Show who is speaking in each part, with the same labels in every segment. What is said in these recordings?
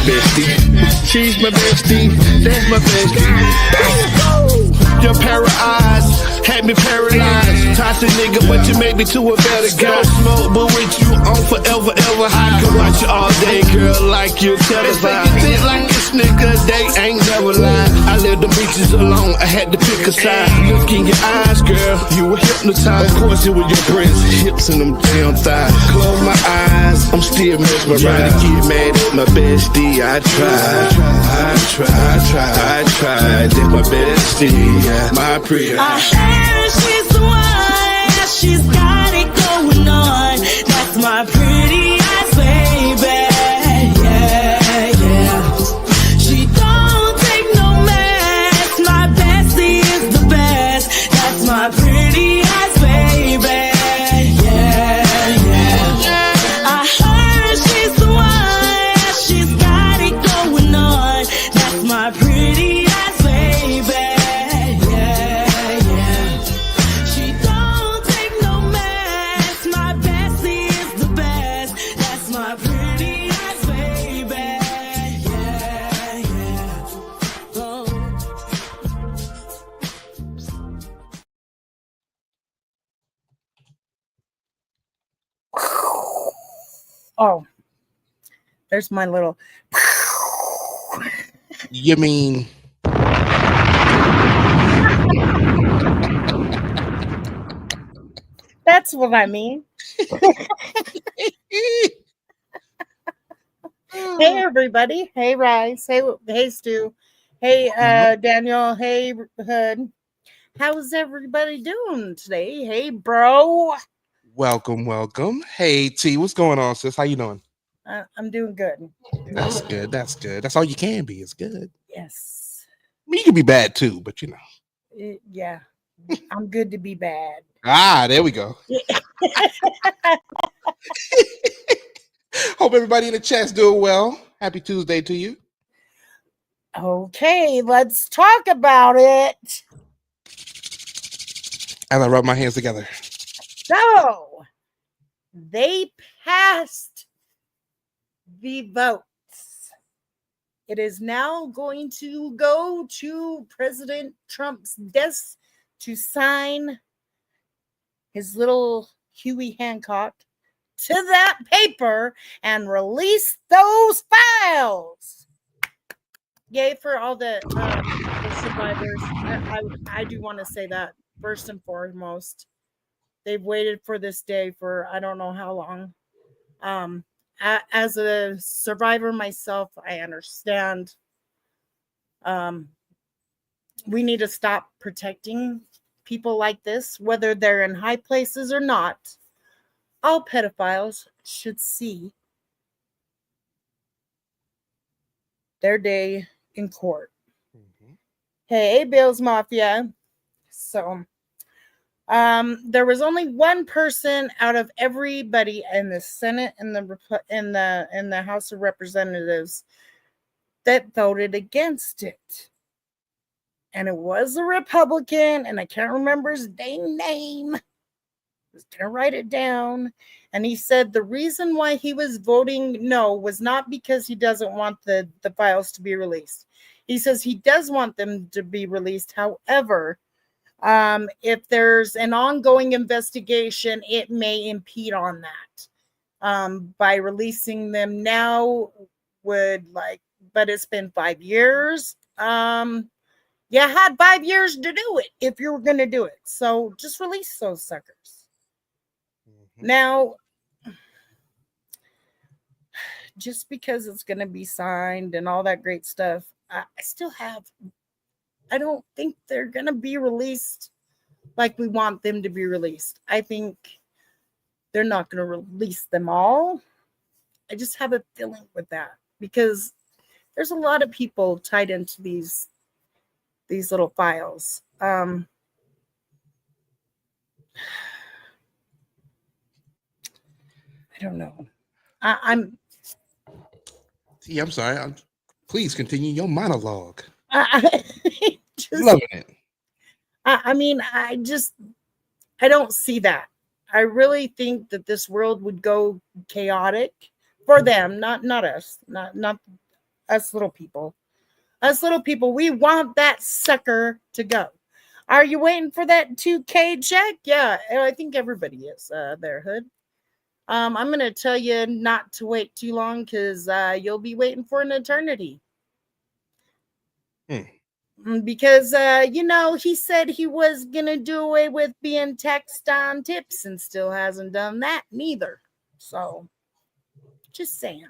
Speaker 1: bestie. She's my bestie. That's my bestie. Your pair of eyes had me paralyzed. Toxic nigga, but you made me to a better guy. Smoke, but with you on forever, ever high. Could watch you all day, girl, like you televised. You think like this nigga, they ain't never lied. I lived the beaches alone, I had to pick a side. Look in your eyes, girl, you were hypnotized. Of course, it was your breasts, hips, and them damn thighs. Close my eyes, I'm still mesmerized. To get mad at my bestie, I tried. That's my bestie, my pretty.
Speaker 2: I heard she's the one, she's got it going on. That's my pretty eyes, baby. Yeah, yeah. She don't take no mess. My bestie is the best. That's my pretty eyes, baby. Yeah, yeah. I heard she's the one, she's got it going on. That's my pretty eyes, baby.
Speaker 3: Oh, there's my little.
Speaker 1: You mean?
Speaker 3: That's what I mean. Hey, everybody. Hey, Rice. Hey, Stu. Hey, Daniel. Hey, Hood. How's everybody doing today? Hey, bro.
Speaker 1: Welcome. Hey, T, what's going on, sis? How you doing?
Speaker 3: I'm doing good.
Speaker 1: That's good. That's all you can be. It's good.
Speaker 3: Yes.
Speaker 1: I mean, you can be bad too, but you know.
Speaker 3: Yeah. I'm good to be bad.
Speaker 1: There we go. Hope everybody in the chat's doing well. Happy Tuesday to you.
Speaker 3: Okay, let's talk about it.
Speaker 1: As I rub my hands together.
Speaker 3: So, they passed the votes. It is now going to go to President Trump's desk to sign his little Huey Hancock to that paper and release those files. Yay for all the survivors. I do want to say that first and foremost. They've waited for this day for I don't know how long. As a survivor myself, I understand. We need to stop protecting people like this, whether they're in high places or not. All pedophiles should see their day in court. Mm-hmm. Hey, Bills Mafia. So, there was only one person out of everybody in the Senate and in the House of Representatives that voted against it. And it was a Republican, and I can't remember his dang name. I was going to write it down. And he said the reason why he was voting no was not because he doesn't want the files to be released. He says he does want them to be released. However, if there's an ongoing investigation, it may impede on that. By releasing them now but it's been 5 years. You had 5 years to do it if you were going to do it. So just release those suckers. Mm-hmm. Now, just because it's going to be signed and all that great stuff, I don't think they're going to be released like we want them to be released. I think they're not going to release them all. I just have a feeling with that because there's a lot of people tied into these little files. I don't know. I'm
Speaker 1: sorry. Please continue your monologue.
Speaker 3: Just,
Speaker 1: loving it.
Speaker 3: I don't see that. I really think that this world would go chaotic for them, not us, not Us little people. Us little people, we want that sucker to go. Are you waiting for that 2K check? Yeah, I think everybody is there, Hood. I'm going to tell you not to wait too long because you'll be waiting for an eternity. Because, he said he was going to do away with being taxed on tips and still hasn't done that neither. So, just saying.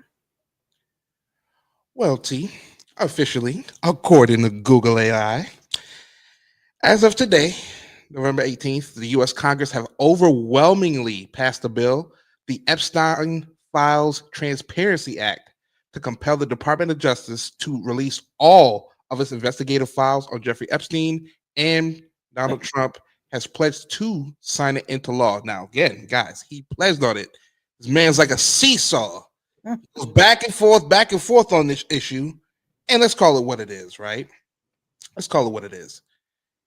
Speaker 4: Well, T, officially, according to Google AI, as of today, November 18th, the U.S. Congress have overwhelmingly passed a bill, the Epstein Files Transparency Act, to compel the Department of Justice to release all of its investigative files on Jeffrey Epstein, and Donald Trump has pledged to sign it into law. Now, again, guys, he pledged on it. This man's like a seesaw. He goes back and forth on this issue. And let's call it what it is, right? Let's call it what it is.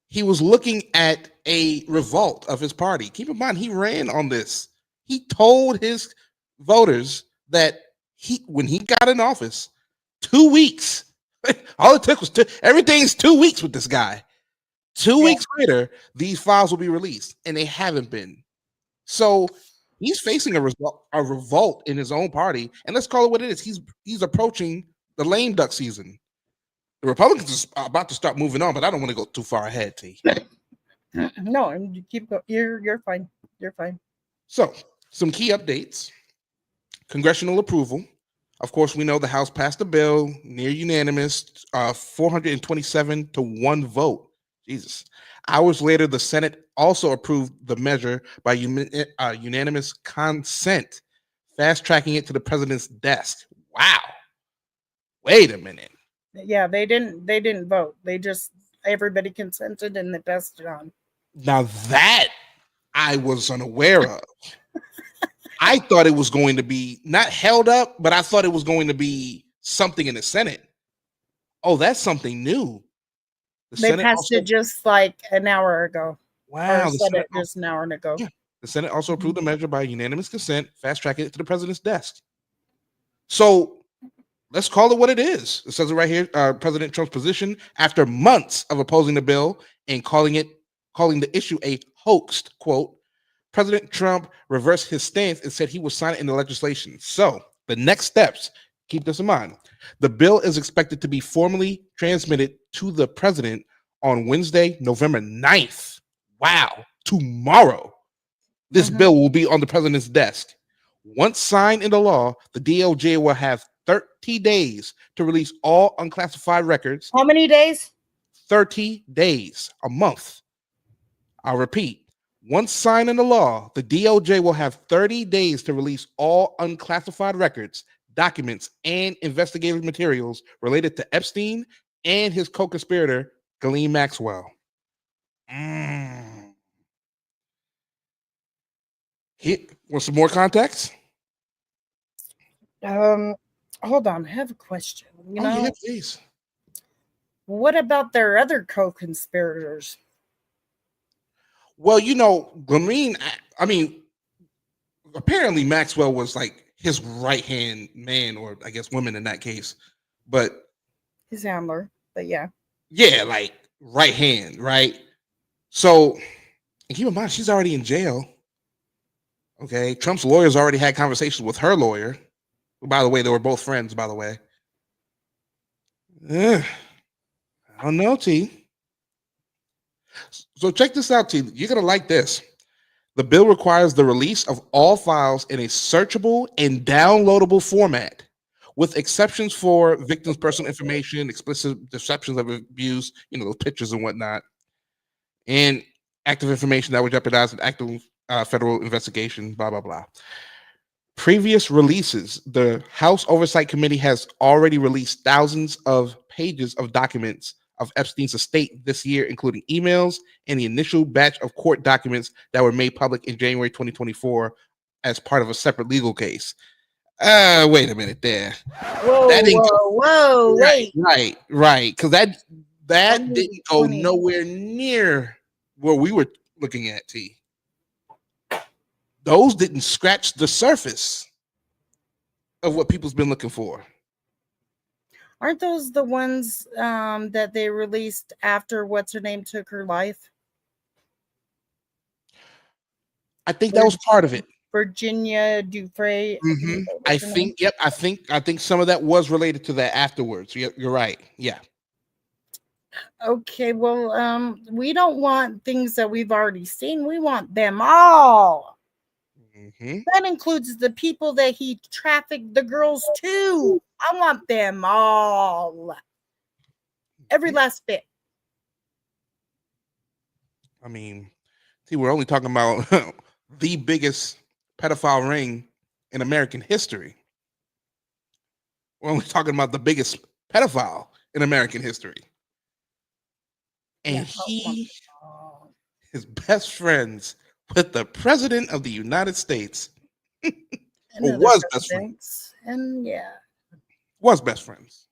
Speaker 4: He was looking at a revolt of his party. Keep in mind, he ran on this. He told his voters that when he got in office, 2 weeks, all it took was everything's 2 weeks with this guy. 2 weeks later, these files will be released, and they haven't been. So he's facing a revolt in his own party, and let's call it what it is. He's approaching the lame duck season. The Republicans are about to start moving on, but I don't want to go too far ahead, T.
Speaker 3: No, you keep going. You're fine. You're fine.
Speaker 4: So, some key updates. Congressional approval. Of course, we know the House passed a bill, near unanimous, 427 to 1 vote. Jesus. Hours later, the Senate also approved the measure by unanimous consent, fast-tracking it to the president's desk. Wow. Wait a minute.
Speaker 3: Yeah, they didn't vote. They just, everybody consented and they passed it on.
Speaker 4: Now that I was unaware of. I thought it was going to be not held up, but I thought it was going to be something in the Senate. Oh, that's something new.
Speaker 3: They passed it just like an hour ago.
Speaker 4: Wow.
Speaker 3: The Senate just an hour ago.
Speaker 4: Yeah. The Senate also approved the measure by unanimous consent, fast-tracking it to the president's desk. So let's call it what it is. It says it right here. President Trump's position after months of opposing the bill and calling the issue a hoax, quote, President Trump reversed his stance and said he would sign it into legislation. So the next steps, keep this in mind. The bill is expected to be formally transmitted to the president on Wednesday, November 9th. Wow. Tomorrow. This bill will be on the president's desk. Once signed into law, the DOJ will have 30 days to release all unclassified records.
Speaker 3: How many days?
Speaker 4: 30 days, a month. I'll repeat. Once signed into law, the DOJ will have 30 days to release all unclassified records, documents, and investigative materials related to Epstein and his co-conspirator, Ghislaine Maxwell. Want some more context?
Speaker 3: Hold on, I have a question.
Speaker 4: Yeah, please.
Speaker 3: What about their other co-conspirators?
Speaker 4: Well, Ghislaine, apparently Maxwell was like his right-hand man, or I guess woman in that case. But
Speaker 3: his handler, but yeah.
Speaker 4: Yeah, like right hand, right? So, and keep in mind, she's already in jail. Okay, Trump's lawyers already had conversations with her lawyer. By the way, they were both friends, by the way. I don't know, T. So check this out, T. You're going to like this. The bill requires the release of all files in a searchable and downloadable format, with exceptions for victims' personal information, explicit deceptions of abuse, those pictures and whatnot, and active information that would jeopardize an active federal investigation, blah, blah, blah. Previous releases, the House Oversight Committee has already released thousands of pages of documents of Epstein's estate this year, including emails and the initial batch of court documents that were made public in January 2024 as part of a separate legal case. Wait a minute there.
Speaker 3: Whoa, wait.
Speaker 4: Right. Because that didn't go nowhere near where we were looking at, T. Those didn't scratch the surface of what people's been looking for.
Speaker 3: Aren't those the ones that they released after what's her name took her life?
Speaker 4: I think that was part of it.
Speaker 3: Virginia Dufresne.
Speaker 4: I think, yep, I think some of that was related to that afterwards. You're right. Yeah.
Speaker 3: Okay, well, we don't want things that we've already seen. We want them all. That includes the people that he trafficked the girls to. I want them all. Every last bit.
Speaker 4: I mean, see, we're only talking about the biggest pedophile ring in American history. We're only talking about the biggest pedophile in American history. And
Speaker 3: Yeah,
Speaker 4: he is best friends with the president of the United States.
Speaker 3: and
Speaker 4: Or
Speaker 3: other
Speaker 4: was best friends.
Speaker 3: presidents. And yeah,
Speaker 4: Was best friends.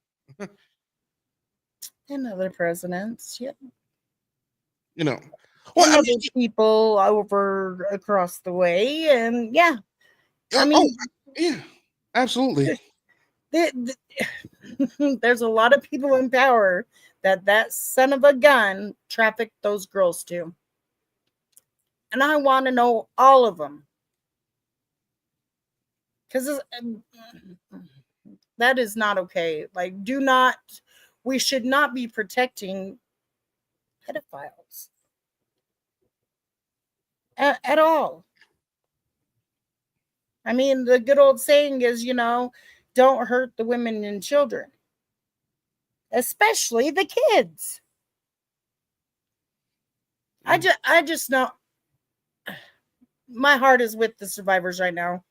Speaker 3: and other presidents. Yep.
Speaker 4: You know.
Speaker 3: And
Speaker 4: Well, I
Speaker 3: other
Speaker 4: mean,
Speaker 3: people over across the way. And yeah, I
Speaker 4: oh,
Speaker 3: mean,
Speaker 4: yeah, absolutely.
Speaker 3: there's a lot of people in power that son of a gun trafficked those girls to. And I want to know all of them. Because that is not okay. Like, we should not be protecting pedophiles at all. I mean, the good old saying is, don't hurt the women and children, especially the kids. I just know my heart is with the survivors right now.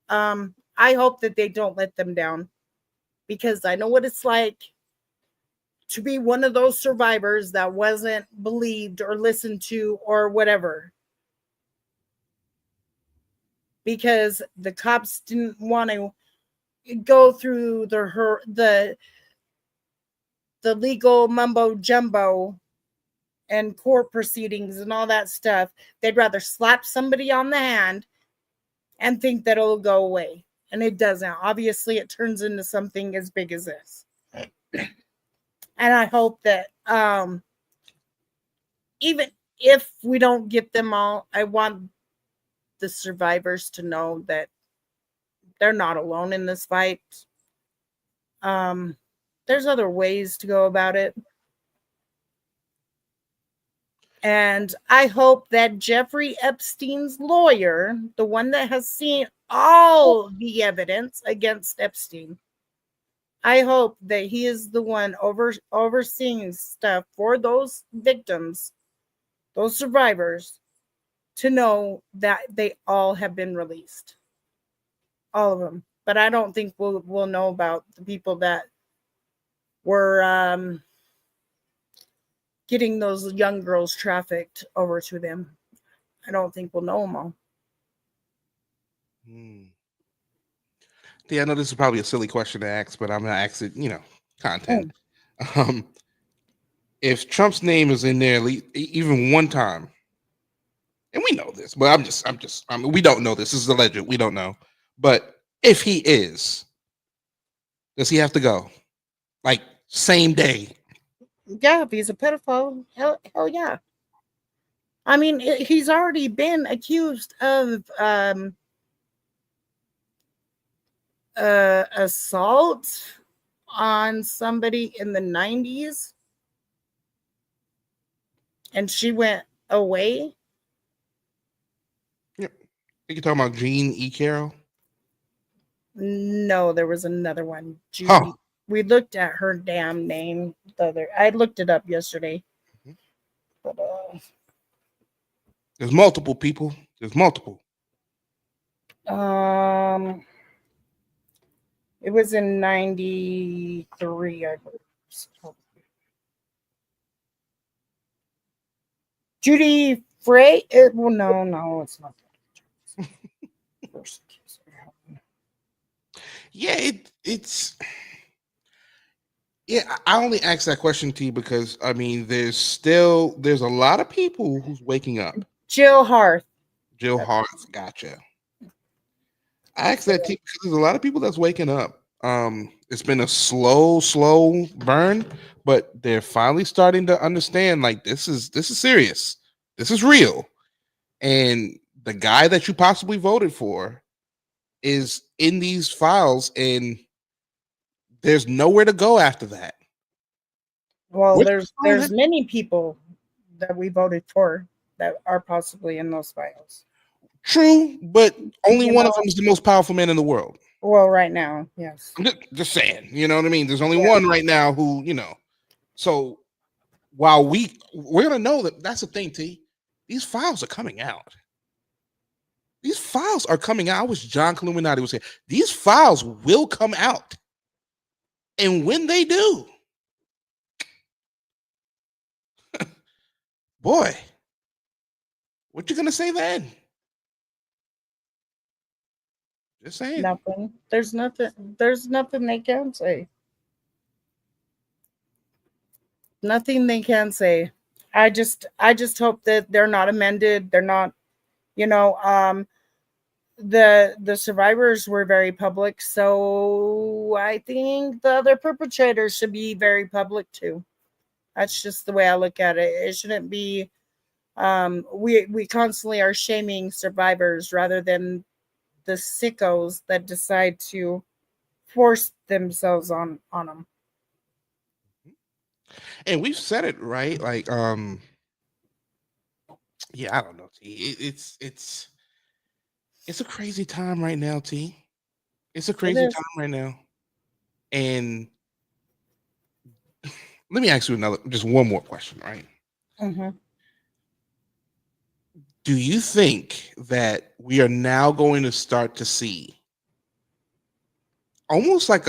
Speaker 3: I hope that they don't let them down, because I know what it's like to be one of those survivors that wasn't believed or listened to or whatever, because the cops didn't want to go through the legal mumbo jumbo and court proceedings and all that stuff. They'd rather slap somebody on the hand and think that it'll go away. And it doesn't. Obviously, it turns into something as big as this. And I hope that even if we don't get them all, I want the survivors to know that they're not alone in this fight. There's other ways to go about it. And I hope that Jeffrey Epstein's lawyer, the one that has seen all the evidence against Epstein, I hope that he is the one overseeing stuff for those victims, those survivors, to know that they all have been released. All of them. But I don't think we'll know about the people that were getting those young girls trafficked over to them. I don't think we'll know them all.
Speaker 4: Yeah, I know this is probably a silly question to ask, but I'm gonna ask it. Content. If Trump's name is in there even one time, and we know this, but I mean, we don't know this. This is alleged. We don't know. But if he is, does he have to go? Like, same day?
Speaker 3: Yeah, if he's a pedophile, hell yeah. I mean, he's already been accused of assault on somebody in the 90s, and she went away.
Speaker 4: Yep. You talking about Jean E. Carroll?
Speaker 3: No, there was another one. Judy.
Speaker 4: Huh.
Speaker 3: We looked at her damn name. I looked it up yesterday. But
Speaker 4: there's multiple people. There's multiple.
Speaker 3: It was in 93, I believe. Judy Frey. Well, no, it's not.
Speaker 4: Yeah, it's. Yeah, I only asked that question to you because I mean, there's a lot of people who's waking up.
Speaker 3: Jill Harth.
Speaker 4: Gotcha. I asked that to you because there's a lot of people that's waking up. It's been a slow burn, but they're finally starting to understand like this is serious. This is real. And the guy that you possibly voted for is in these files, and there's nowhere to go after that.
Speaker 3: Well,
Speaker 4: Which
Speaker 3: there's many people that we voted for that are possibly in those files.
Speaker 4: true, but only
Speaker 3: You
Speaker 4: one
Speaker 3: know,
Speaker 4: of them is the most powerful man in the world.
Speaker 3: well, right now, yes.
Speaker 4: I'm just saying, you know what I mean? There's only
Speaker 3: Yeah.
Speaker 4: one right now who, So while we're gonna know that's the thing, T. These files are coming out. These files are coming out. I wish John Illuminati was here. These files will come out. And when they do, boy, what you gonna say then? Just saying.
Speaker 3: Nothing. There's nothing they can say. Nothing they can say. I just hope that they're not amended. They're not, you know, the survivors were very public, so I think the other perpetrators should be very public too. That's just the way I look at it. It shouldn't be we constantly are shaming survivors rather than the sickos that decide to force themselves on them.
Speaker 4: And we've said it, right? Like, yeah, I don't know, T. It's a crazy time right now, T. It's a crazy
Speaker 3: is.
Speaker 4: time right now. And let me ask you just one more question, right?
Speaker 3: Mm-hmm.
Speaker 4: Do you think that we are now going to start to see almost like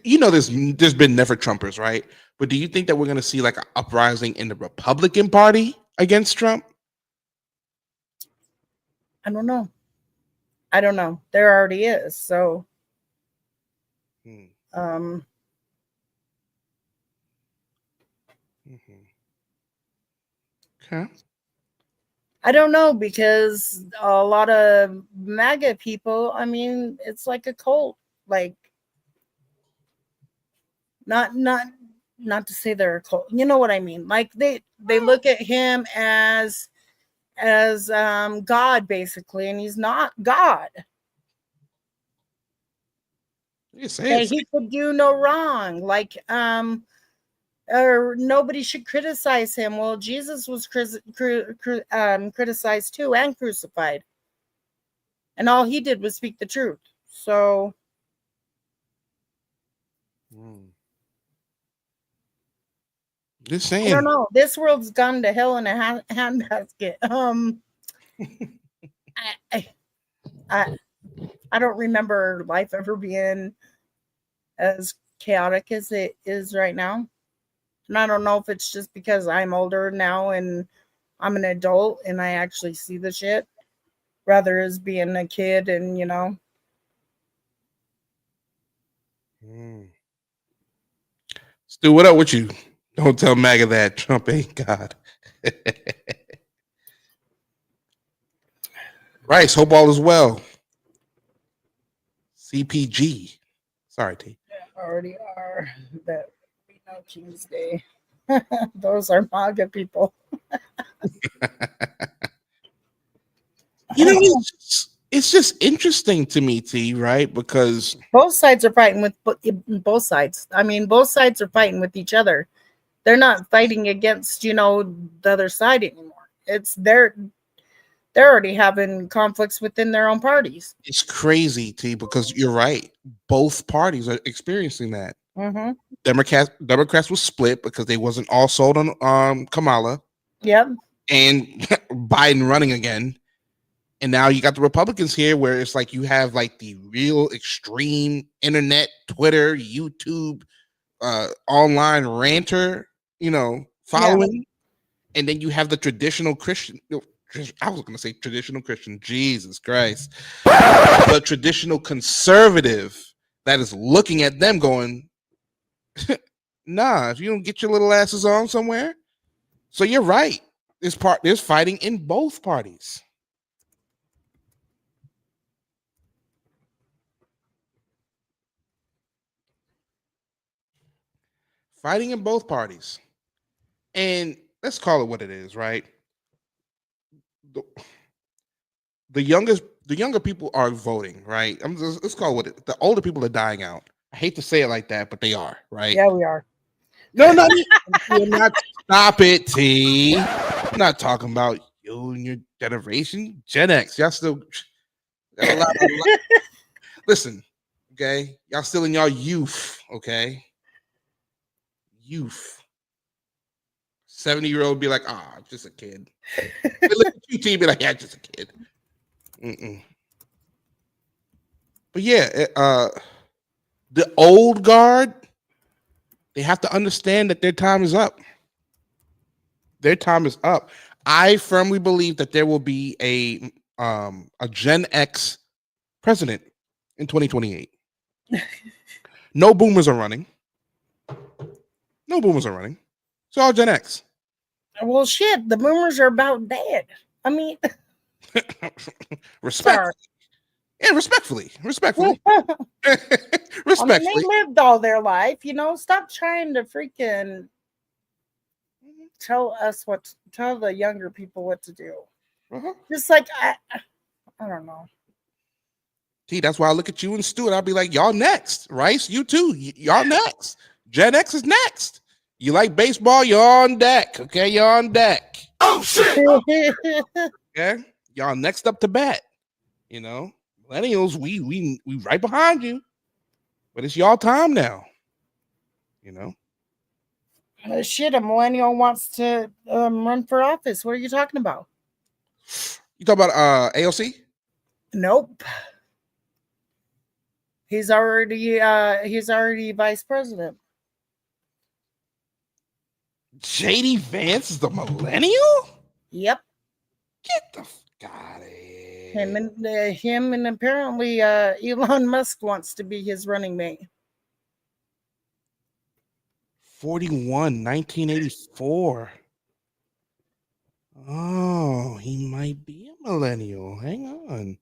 Speaker 4: there's been never Trumpers, right? But do you think that we're going to see like an uprising in the Republican Party against Trump?
Speaker 3: I don't know. I don't know. There already is. So
Speaker 4: Mhm. Okay.
Speaker 3: I don't know because a lot of MAGA people, I mean, it's like a cult. Like not to say they're a cult. You know what I mean? Like they look at him as God basically, and he's not God. That he could do no wrong. Like or nobody should criticize him. Well, Jesus was criticized too and crucified, and all he did was speak the truth. So
Speaker 4: Just saying.
Speaker 3: I don't know. This world's gone to hell in a handbasket. I don't remember life ever being as chaotic as it is right now. And I don't know if it's just because I'm older now and I'm an adult and I actually see the shit rather as being a kid and, you know.
Speaker 4: Stu, what up with you? Don't tell MAGA that Trump ain't God. Bryce, hope all is well. CPG. Sorry, T.
Speaker 3: Already are. That we know Tuesday. Those are MAGA people.
Speaker 4: It's just interesting to me, T, right? Because
Speaker 3: both sides are fighting with both sides. I mean, both sides are fighting with each other. They're not fighting against, you know, the other side anymore. It's they're already having conflicts within their own parties.
Speaker 4: It's crazy, T, because you're right. Both parties are experiencing that.
Speaker 3: Mm-hmm.
Speaker 4: Democrats was split because they wasn't all sold on Kamala.
Speaker 3: Yep.
Speaker 4: And Biden running again. And now you got the Republicans here where it's like you have like the real extreme internet, Twitter, YouTube, online ranter, following. Yeah. And then you have the traditional Christian. I was going to say traditional Christian. Jesus Christ. The traditional conservative that is looking at them going, nah, if you don't get your little asses on somewhere. So you're right. There's fighting in both parties. fighting in both parties. And let's call it what it is, right? The younger people are voting, right? Let's call it what the older people are dying out. I hate to say it like that, but they are, right?
Speaker 3: Yeah, we are.
Speaker 4: No, you're not. Stop it, T. I'm not talking about you and your generation, Gen X. Y'all still got a lot. Listen, okay, y'all still in y'all youth, okay? Youth. 70-year-old be like, just a kid. They look at you, T, be like, yeah, just a kid. But yeah, the old guard, they have to understand that their time is up. Their time is up. I firmly believe that there will be a Gen X president in 2028. No boomers are running. No boomers are running. It's all Gen X.
Speaker 3: Well, shit, the boomers are about dead. I mean,
Speaker 4: Respectfully. Yeah, respectfully. Respectfully.
Speaker 3: I
Speaker 4: Respectfully.
Speaker 3: mean, they lived all their life, Stop trying to freaking tell the younger people what to do. Just like I don't know.
Speaker 4: See, that's why I look at you and Stu and I'll be like, y'all next. Rice, you too. Y'all next. Gen X is next. You like baseball, you're on deck. Okay, you're on deck. Oh shit. Okay. Y'all next up to bat. Millennials, we right behind you. But it's y'all time now.
Speaker 3: Shit, a millennial wants to run for office. What are you talking about?
Speaker 4: You talking about AOC?
Speaker 3: Nope. He's already vice president.
Speaker 4: JD Vance is the millennial?
Speaker 3: Yep.
Speaker 4: Get the fuck out of here.
Speaker 3: Him and apparently Elon Musk wants to be his running mate.
Speaker 4: 41, 1984. Oh, he might be a millennial. Hang on.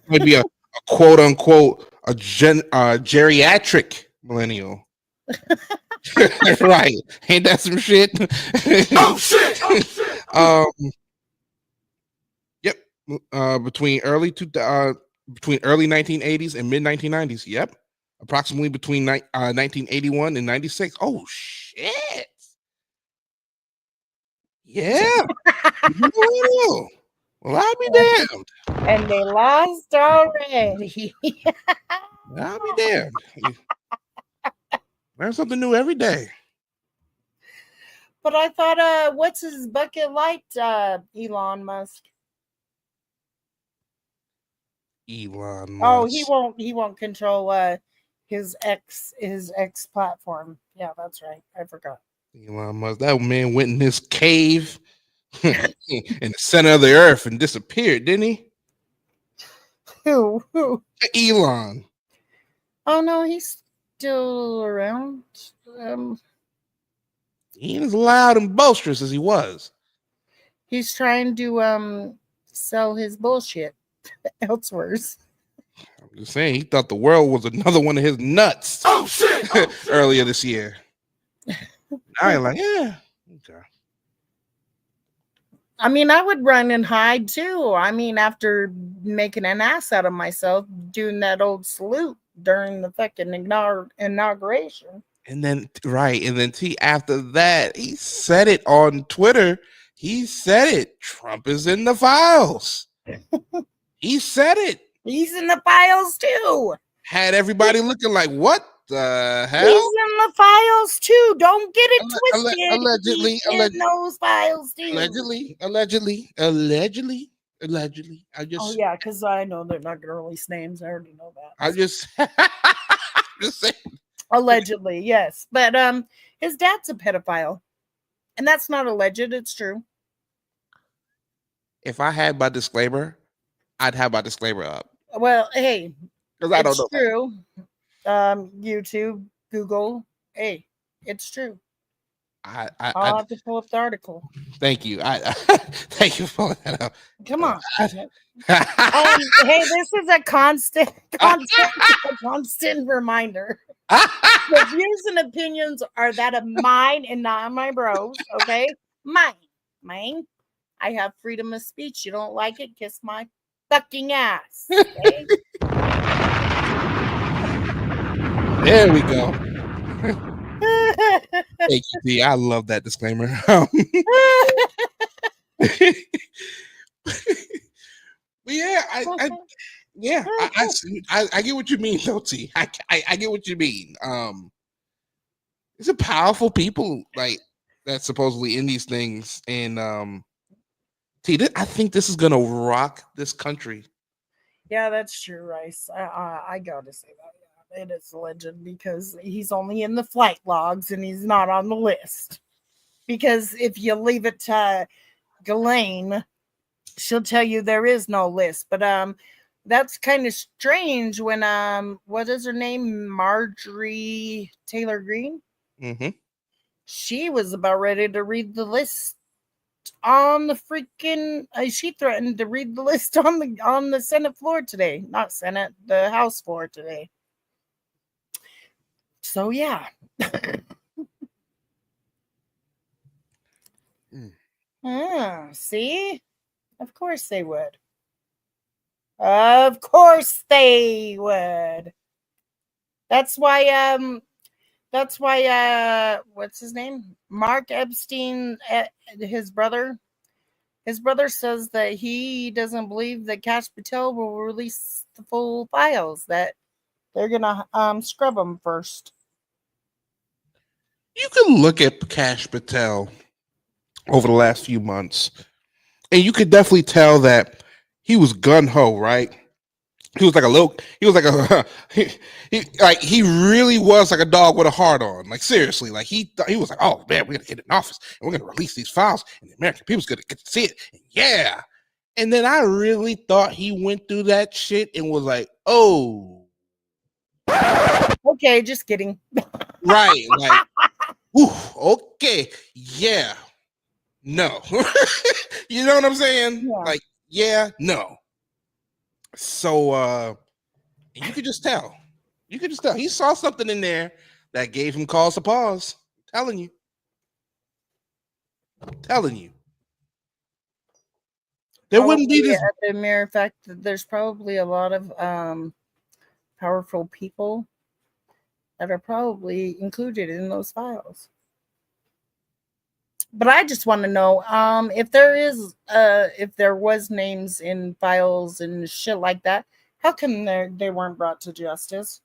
Speaker 4: Might be a quote unquote a geriatric millennial. Right. Ain't that some shit? Oh shit. Yep. Between early 1980s and mid 1990s. Yep. Approximately between 1981 and 96. Oh shit. Yeah. Well, I'll be damned.
Speaker 3: And they lost already.
Speaker 4: I'll be damned. Learn something new every day.
Speaker 3: But I thought, what's his bucket light, Elon Musk?
Speaker 4: Elon Musk.
Speaker 3: Oh, he won't control his X platform. Yeah, that's right. I forgot.
Speaker 4: Elon Musk. That man went in his cave in the center of the earth and disappeared, didn't he?
Speaker 3: Who?
Speaker 4: Elon.
Speaker 3: Oh no, he's still around.
Speaker 4: He ain't as loud and boisterous as he was.
Speaker 3: He's trying to sell his bullshit elsewhere.
Speaker 4: I'm just saying, he thought the world was another one of his nuts. Oh shit! Earlier this year. I ain't like, yeah. Okay.
Speaker 3: I mean, I would run and hide too. I mean, after making an ass out of myself doing that old salute during the fucking inauguration.
Speaker 4: And then after that, he said it on Twitter. He said it. Trump is in the files. He said it.
Speaker 3: He's in the files too.
Speaker 4: Had everybody looking like, what the hell?
Speaker 3: He's in the files too. Don't get it twisted.
Speaker 4: Allegedly.
Speaker 3: He's in those files too.
Speaker 4: Allegedly.
Speaker 3: Oh yeah, because I know they're not gonna release names. I already know that.
Speaker 4: I just saying.
Speaker 3: Allegedly, yes. But his dad's a pedophile. And that's not alleged, it's true.
Speaker 4: If I had my disclaimer, I'd have my disclaimer up.
Speaker 3: Well, hey,
Speaker 4: because I don't know.
Speaker 3: It's true. YouTube, Google, hey, it's true. I'll have to pull up the article.
Speaker 4: Thank you. Thank you for pulling that up.
Speaker 3: Come on. Hey, this is a constant reminder. The views and opinions are that of mine and not my bros. Okay, mine. I have freedom of speech. You don't like it? Kiss my fucking ass. Okay?
Speaker 4: There we go. Thank you, D. I love that disclaimer. But yeah, I get what you mean, though, T. I get what you mean. It's a powerful people like that's supposedly in these things, and T. I think this is gonna rock this country.
Speaker 3: Yeah, that's true, Rice. I gotta say that. Yeah, it is a legend because he's only in the flight logs and he's not on the list. Because if you leave it to Ghislaine, she'll tell you there is no list. But that's kind of strange when what is her name? Marjorie Taylor Greene.
Speaker 4: Mm-hmm.
Speaker 3: She was about ready to read the list on the freaking she threatened to read the list on the Senate floor today. Not Senate, the House floor today. So yeah. See? Of course they would. Of course they would. That's why what's his name? Mark Epstein, his brother says that he doesn't believe that Kash Patel will release the full files, that they're gonna scrub them first.
Speaker 4: You can look at Kash Patel over the last few months, and you could definitely tell that he was gun-ho, right? He was like he really was like a dog with a heart on. Like, seriously, like he was like, oh man, we're gonna get in office and we're gonna release these files and the American people's gonna get to see it. And yeah. And then I really thought he went through that shit and was like, oh.
Speaker 3: Okay, just kidding.
Speaker 4: Right. Like, ooh, okay. Yeah. No. You know what I'm saying?
Speaker 3: Yeah.
Speaker 4: Like, yeah, no. So you could just tell. You could just tell. He saw something in there that gave him cause to pause. I'm telling you. There wouldn't be this.
Speaker 3: The mere fact that there's probably a lot of powerful people that are probably included in those files. But I just want to know if there was names in files and shit like that, how come they weren't brought to justice?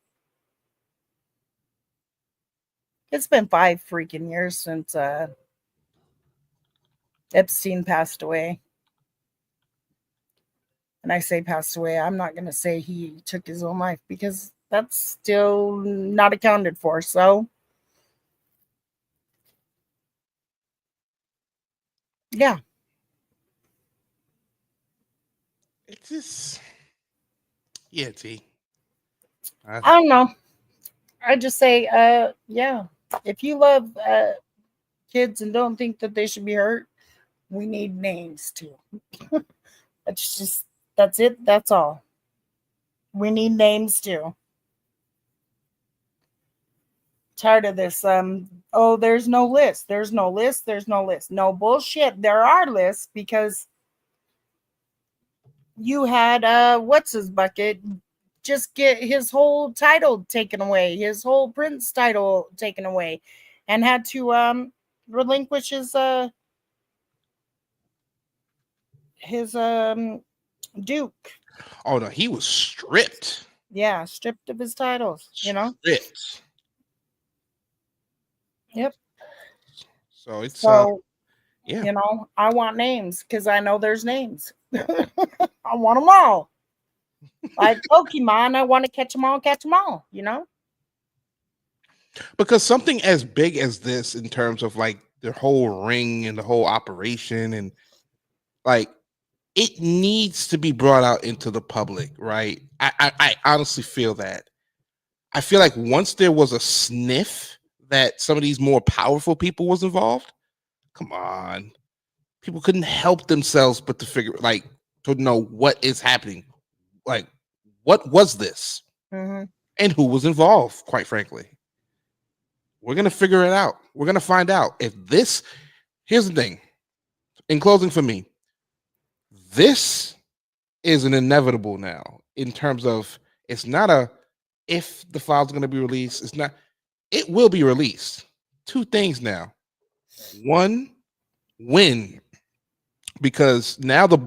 Speaker 3: It's been 5 freaking years since Epstein passed away. And I say passed away, I'm not going to say he took his own life because that's still not accounted for. So, yeah.
Speaker 4: It's just, yeah, T.
Speaker 3: I don't know. I just say, yeah. If you love kids and don't think that they should be hurt, we need names too. That's it. That's all. We need names too. Tired of this. Oh, there's no list. There's no list. There's no list. No bullshit. There are lists because you had what's his bucket just get his whole title taken away, his whole Prince title taken away, and had to relinquish his Duke.
Speaker 4: Oh no, he was stripped.
Speaker 3: Yeah, stripped of his titles, you know?
Speaker 4: Stripped.
Speaker 3: Yep.
Speaker 4: So it's
Speaker 3: yeah. You know, I want names because I know there's names. I want them all. Like Pokemon, I want to catch them all, you know?
Speaker 4: Because something as big as this, in terms of like the whole ring and the whole operation, and like it needs to be brought out into the public, right? I honestly feel that. I feel like once there was a sniff that some of these more powerful people was involved, come on, people couldn't help themselves but to figure, like, to know what is happening. Like, what was this?
Speaker 3: Mm-hmm.
Speaker 4: And who was involved, quite frankly. We're going to figure it out. We're going to find out if this. Here's the thing. In closing, for me, this is an inevitable now in terms of it's not a if the file's going to be released. It's not. It will be released. Two things now. One, when, because now the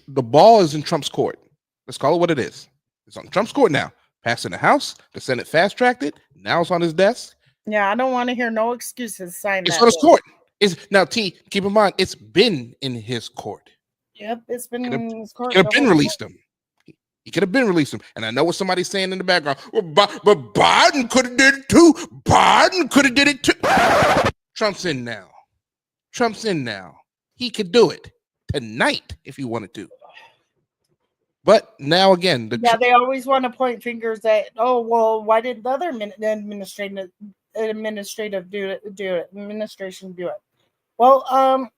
Speaker 4: ball is in Trump's court. Let's call it what it is. It's on Trump's court now. Passed in the House. The Senate fast-tracked it. Now it's on his desk.
Speaker 3: Yeah, I don't want to hear no excuses. Sign
Speaker 4: It's
Speaker 3: that
Speaker 4: on his
Speaker 3: bill.
Speaker 4: court. Now, T, keep in mind, it's been in his court.
Speaker 3: Yep, it's been
Speaker 4: Could have,
Speaker 3: in his court.
Speaker 4: could have been released him. He could have been released him. And I know what somebody's saying in the background. Well, but Biden could have did it too. Biden could have did it too. Trump's in now. Trump's in now. He could do it tonight if he wanted to. But now again,
Speaker 3: they always want to point fingers at, oh, well, why didn't the other administration do it? Well,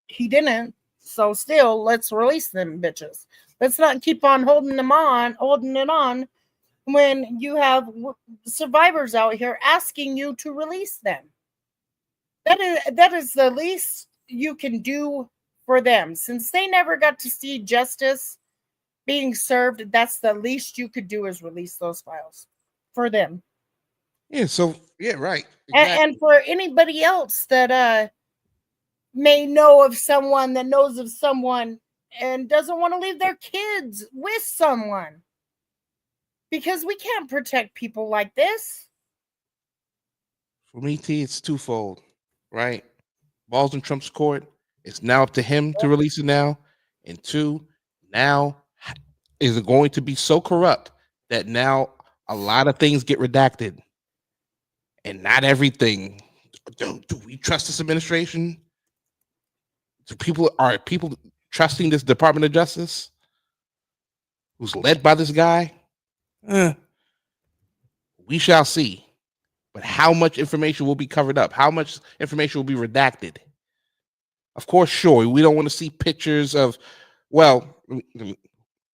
Speaker 3: he didn't. So still, let's release them bitches. Let's not keep on holding it on when you have survivors out here asking you to release them. That is the least you can do for them. Since they never got to see justice being served, that's the least you could do is release those files for them.
Speaker 4: Yeah, so, yeah, right.
Speaker 3: Exactly. And for anybody else that may know of someone that knows of someone and doesn't want to leave their kids with someone, because we can't protect people like this.
Speaker 4: For me, T, it's twofold, right? Ball's in Trump's court. It's now up to him to release it now. And two, now is it going to be so corrupt that now a lot of things get redacted and not everything. Do we trust this administration? Are people trusting this Department of Justice who's led by this guy? We shall see. But how much information will be covered up? How much information will be redacted? Of course, sure. We don't want to see pictures of, well,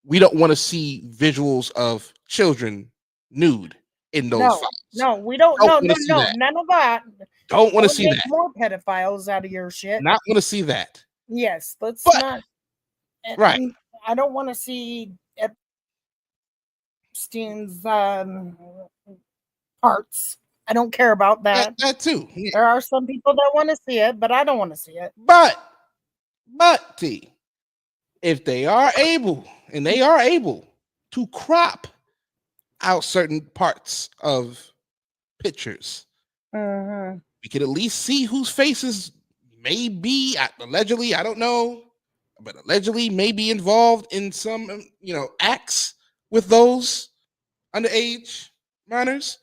Speaker 4: we don't want to see visuals of children nude in those files.
Speaker 3: No, we don't. No, none of that.
Speaker 4: Don't want to see that.
Speaker 3: More pedophiles out of your shit.
Speaker 4: Not want to see that.
Speaker 3: Yes, not.
Speaker 4: Right.
Speaker 3: I don't want to see Epstein's parts. I don't care about that.
Speaker 4: That too. Yeah.
Speaker 3: There are some people that want to see it, but I don't want to see it.
Speaker 4: But T, if they are able, and they are able to crop out certain parts of pictures, we could at least see whose faces may be allegedly, I don't know, but allegedly may be involved in some, acts with those underage minors.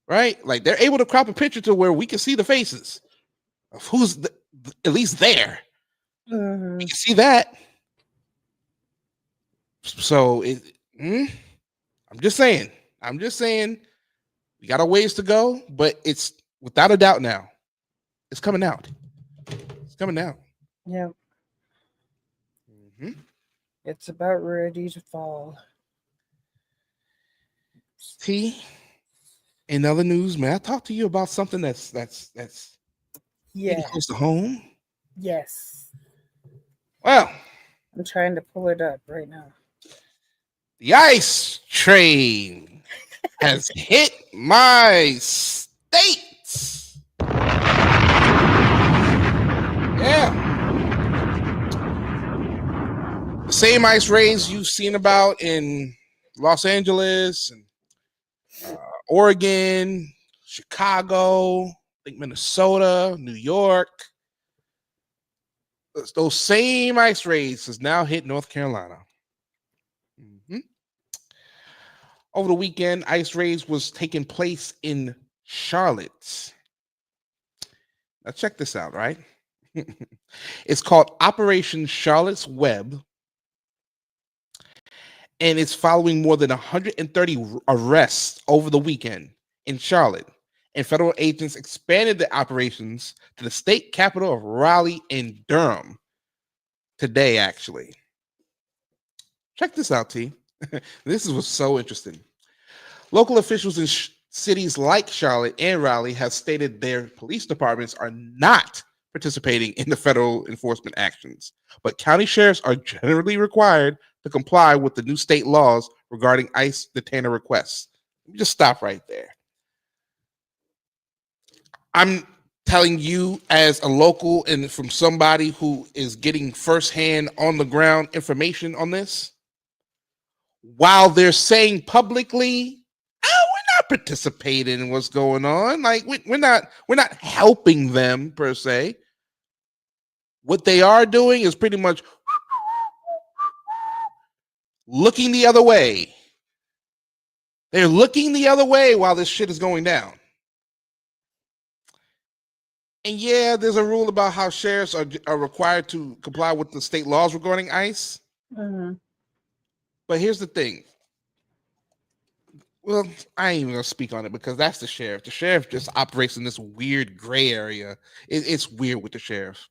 Speaker 4: Right? Like they're able to crop a picture to where we can see the faces of who's at least there. We can see that. So I'm just saying we got a ways to go, but it's without a doubt now. It's coming out. It's coming out.
Speaker 3: Yeah. It's about ready to fall.
Speaker 4: T. In other news, man, I talked to you about something that's close to home.
Speaker 3: Yes.
Speaker 4: Well,
Speaker 3: I'm trying to pull it up right now.
Speaker 4: The ICE train has hit my state. Yeah. The same ICE raids you've seen about in Los Angeles and Oregon, Chicago, I think Minnesota, New York. Those same ICE raids has now hit North Carolina. Over the weekend, ICE raids was taking place in Charlotte. Now check this out, right? It's called Operation Charlotte's Web. And it's following more than 130 arrests over the weekend in Charlotte. And federal agents expanded the operations to the state capital of Raleigh and Durham today, actually. Check this out, T. This was so interesting. Local officials in cities like Charlotte and Raleigh have stated their police departments are not participating in the federal enforcement actions, but county sheriffs are generally required to comply with the new state laws regarding ICE detainer requests. Let me just stop right there. I'm telling you as a local and from somebody who is getting firsthand on the ground information on this, while they're saying publicly, oh, we're not participating in what's going on. Like we're not helping them per se. What they are doing is pretty much looking the other way. They're looking the other way while this shit is going down. And yeah, there's a rule about how sheriffs are required to comply with the state laws regarding ICE.
Speaker 3: Mm-hmm.
Speaker 4: But here's the thing. Well, I ain't even gonna speak on it because that's the sheriff. The sheriff just operates in this weird gray area. It's weird with the sheriff.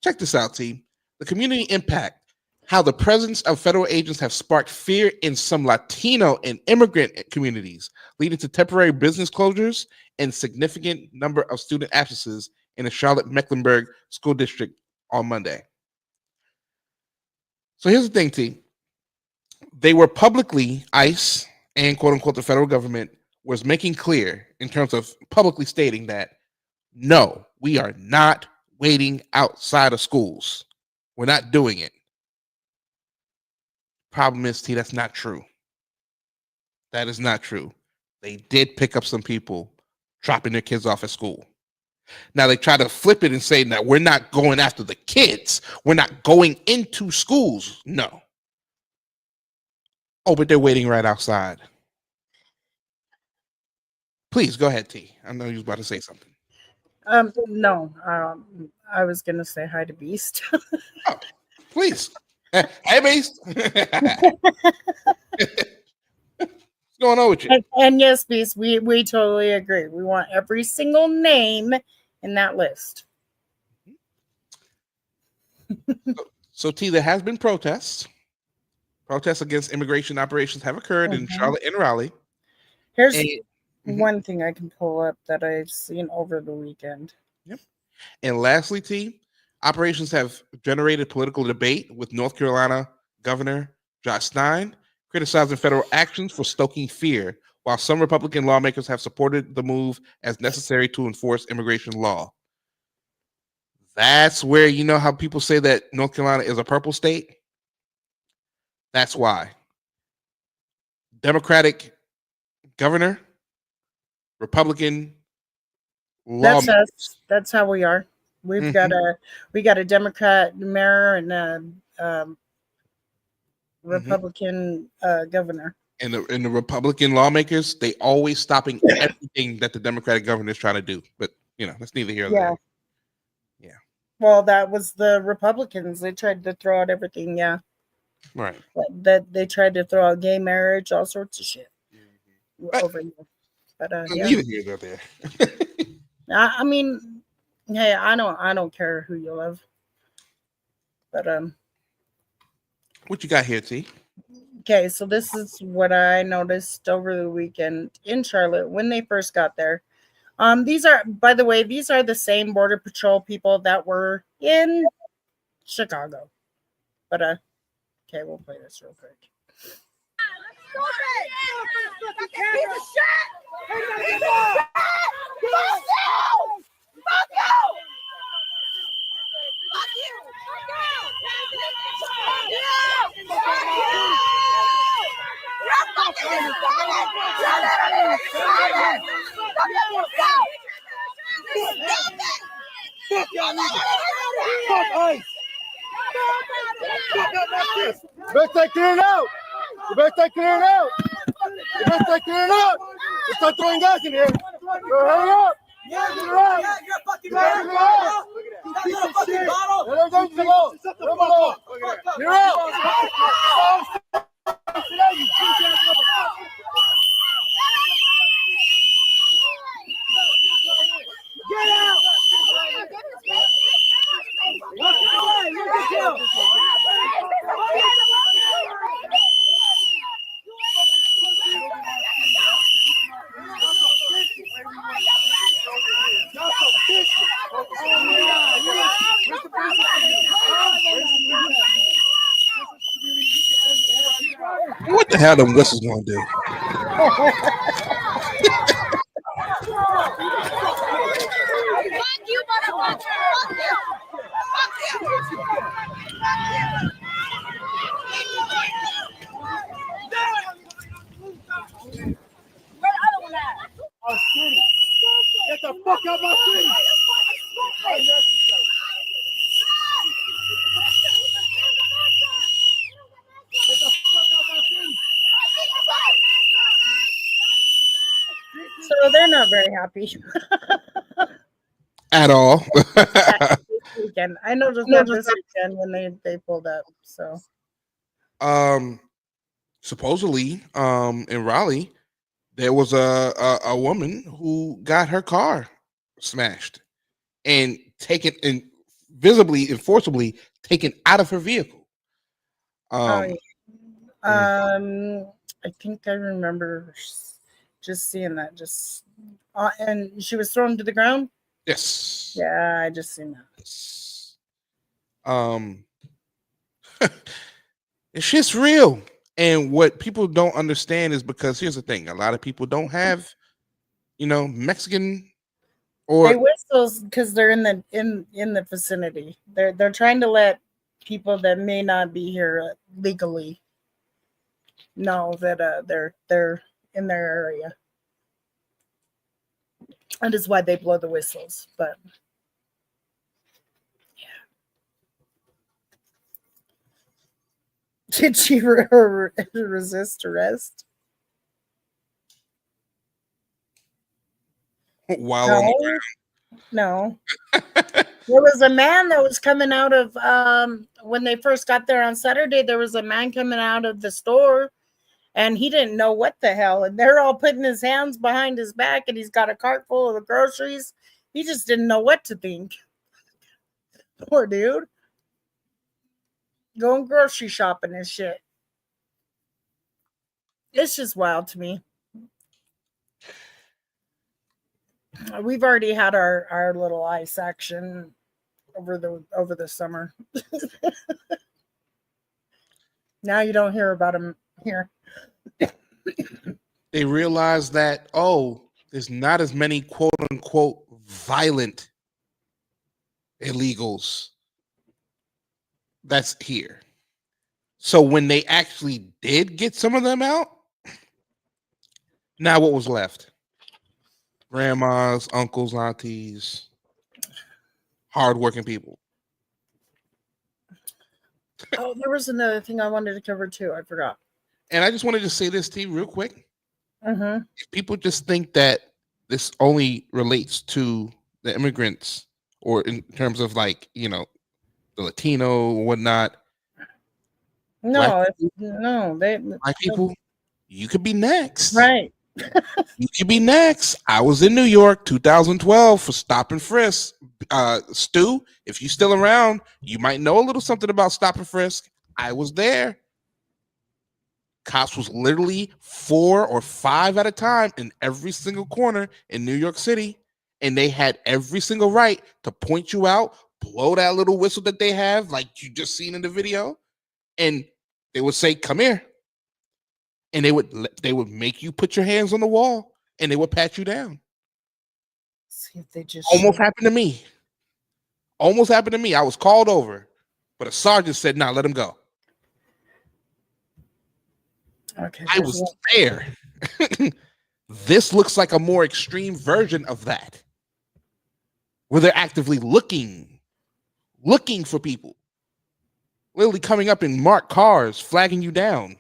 Speaker 4: Check this out, team. The community impact. How the presence of federal agents have sparked fear in some Latino and immigrant communities, leading to temporary business closures and significant number of student absences in the Charlotte-Mecklenburg School District on Monday. So here's the thing, team. They were publicly, ICE and quote unquote the federal government was making clear in terms of publicly stating that no, we are not waiting outside of schools. We're not doing it. Problem is, T, that's not true. That is not true. They did pick up some people dropping their kids off at school. Now they try to flip it and say that we're not going after the kids. We're not going into schools. No. Oh, but they're waiting right outside. Please go ahead, T. I know you was about to say something.
Speaker 3: No. I was gonna say hi to Beast.
Speaker 4: Oh, please. Hey, Beast. What's going on with you?
Speaker 3: And yes, Beast, we totally agree. We want every single name in that list.
Speaker 4: So T, there has been protests. Protests against immigration operations have occurred in Charlotte and Raleigh.
Speaker 3: Here's one thing I can pull up that I've seen over the weekend.
Speaker 4: Yep. And lastly, T, operations have generated political debate with North Carolina Governor Josh Stein criticizing federal actions for stoking fear, while some Republican lawmakers have supported the move as necessary to enforce immigration law. That's where, you know how people say that North Carolina is a purple state? That's why. Democratic governor, Republican lawmakers.
Speaker 3: That's how we are. We've got a Democrat mayor and a Republican governor.
Speaker 4: And the Republican lawmakers, they always stopping everything that the Democratic governor is trying to do. But that's neither here nor there. Yeah.
Speaker 3: Well, that was the Republicans. They tried to throw out everything. Yeah.
Speaker 4: Right.
Speaker 3: That they tried to throw out gay marriage, all sorts of shit over here. But
Speaker 4: neither here nor there.
Speaker 3: I mean, hey, I don't care who you love. But
Speaker 4: what you got here, T?
Speaker 3: Okay, so this is what I noticed over the weekend in Charlotte when they first got there. These are, by the way, the same Border Patrol people that were in Chicago. But okay, we'll play this real quick.
Speaker 5: Better take it out. You better take it out. You better take it out. You start throwing guys in here. Hurry up. Yeah, you're out. You're a fucking bottle. You're a fucking bottle. Let him go. You're out. Get out.
Speaker 4: the hell them whistles gonna do?
Speaker 6: Fuck you, motherfucker! Fuck you! Where the other one at?
Speaker 5: Our city. Get the fuck out of my city. Unnecessary. Get the fuck out of my city.
Speaker 3: So they're not very happy.
Speaker 4: At all.
Speaker 3: This weekend. I noticed that this weekend when they pulled up. So
Speaker 4: Supposedly, in Raleigh, there was a woman who got her car smashed and taken and visibly and forcibly taken out of her vehicle.
Speaker 3: I think I remember just seeing that. Just and she was thrown to the ground.
Speaker 4: Yes.
Speaker 3: Yeah, I just seen that.
Speaker 4: It's just real. And what people don't understand is because here's the thing: a lot of people don't have, Mexican or
Speaker 3: They whistles because they're in the vicinity. They're trying to let people that may not be here legally know that they're in their area. That is why they blow the whistles. But yeah, did she resist arrest?
Speaker 4: while on the
Speaker 3: No. There was a man that was coming out of when they first got there on Saturday. There was a man coming out of the store, and he didn't know what the hell. And they're all putting his hands behind his back, and he's got a cart full of the groceries. He just didn't know what to think. Poor dude, going grocery shopping and shit. It's just wild to me. We've already had our little ice action over the summer. Now you don't hear about them here.
Speaker 4: they realize that there's not as many quote unquote violent illegals that's here. So when they actually did get some of them out, now what was left? Grandmas, uncles, aunties, hardworking people.
Speaker 3: Oh, there was another thing I wanted to cover too. I forgot.
Speaker 4: And I just wanted to say this to you real quick.
Speaker 3: Mm-hmm.
Speaker 4: If people just think that this only relates to the immigrants or in terms of the Latino or whatnot.
Speaker 3: No,
Speaker 4: Black people, you could be next.
Speaker 3: Right.
Speaker 4: You could be next. I was in New York 2012 for Stop and Frisk. Stu, if you're still around, you might know a little something about Stop and Frisk. I was there. Cops was literally 4 or 5 at a time in every single corner in New York City. And they had every single right to point you out, blow that little whistle that they have, like you just seen in the video. And they would say, come here. And they would make you put your hands on the wall and they would pat you down.
Speaker 3: See if they just
Speaker 4: Almost happened to me. I was called over, but a sergeant said, "Nah, let him go."
Speaker 3: Okay.
Speaker 4: I was there. This looks like a more extreme version of that, where they're actively looking for people, literally coming up in marked cars, flagging you down.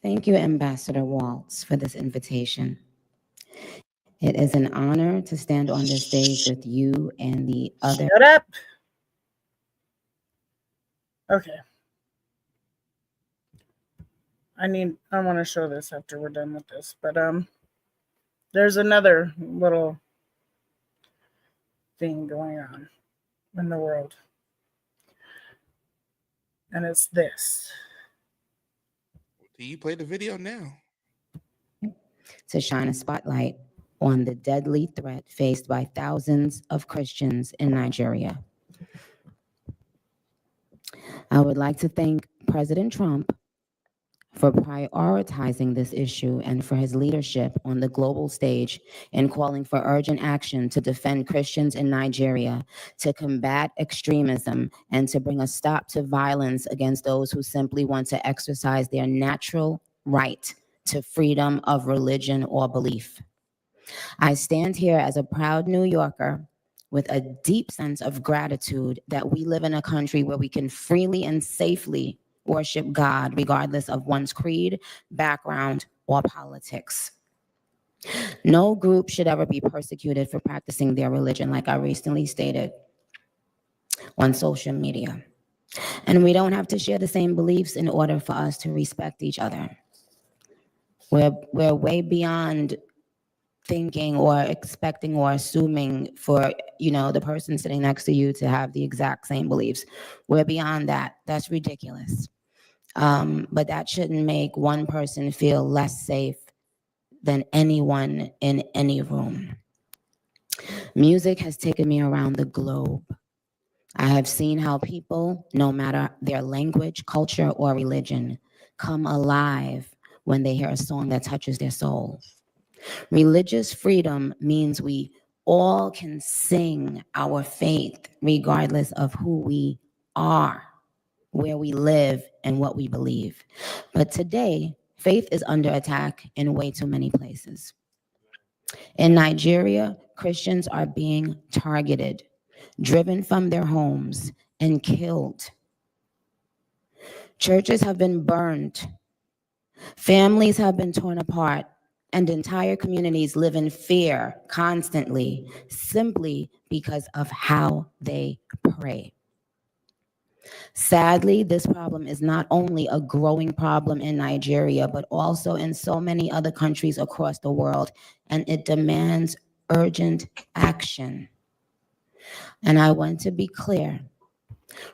Speaker 7: Thank you, Ambassador Waltz, for this invitation. It is an honor to stand on this stage with you and the other.
Speaker 3: Shut up. Okay. I want to show this after we're done with this, but there's another little thing going on in the world, and it's this.
Speaker 4: Do you play the video now?
Speaker 7: To shine a spotlight on the deadly threat faced by thousands of Christians in Nigeria. I would like to thank President Trump for prioritizing this issue and for his leadership on the global stage in calling for urgent action to defend Christians in Nigeria, to combat extremism, and to bring a stop to violence against those who simply want to exercise their natural right to freedom of religion or belief. I stand here as a proud New Yorker with a deep sense of gratitude that we live in a country where we can freely and safely worship God regardless of one's creed, background, or politics. No group should ever be persecuted for practicing their religion, like I recently stated on social media. And we don't have to share the same beliefs in order for us to respect each other. We're way beyond thinking or expecting or assuming for the person sitting next to you to have the exact same beliefs. We're beyond that. That's ridiculous. But that shouldn't make one person feel less safe than anyone in any room. Music has taken me around the globe. I have seen how people, no matter their language, culture, or religion, come alive when they hear a song that touches their soul. Religious freedom means we all can sing our faith regardless of who we are, where we live, and what we believe. But today, faith is under attack in way too many places. In Nigeria, Christians are being targeted, driven from their homes, and killed. Churches have been burned. Families have been torn apart. And entire communities live in fear constantly, simply because of how they pray. Sadly, this problem is not only a growing problem in Nigeria, but also in so many other countries across the world, and it demands urgent action. And I want to be clear.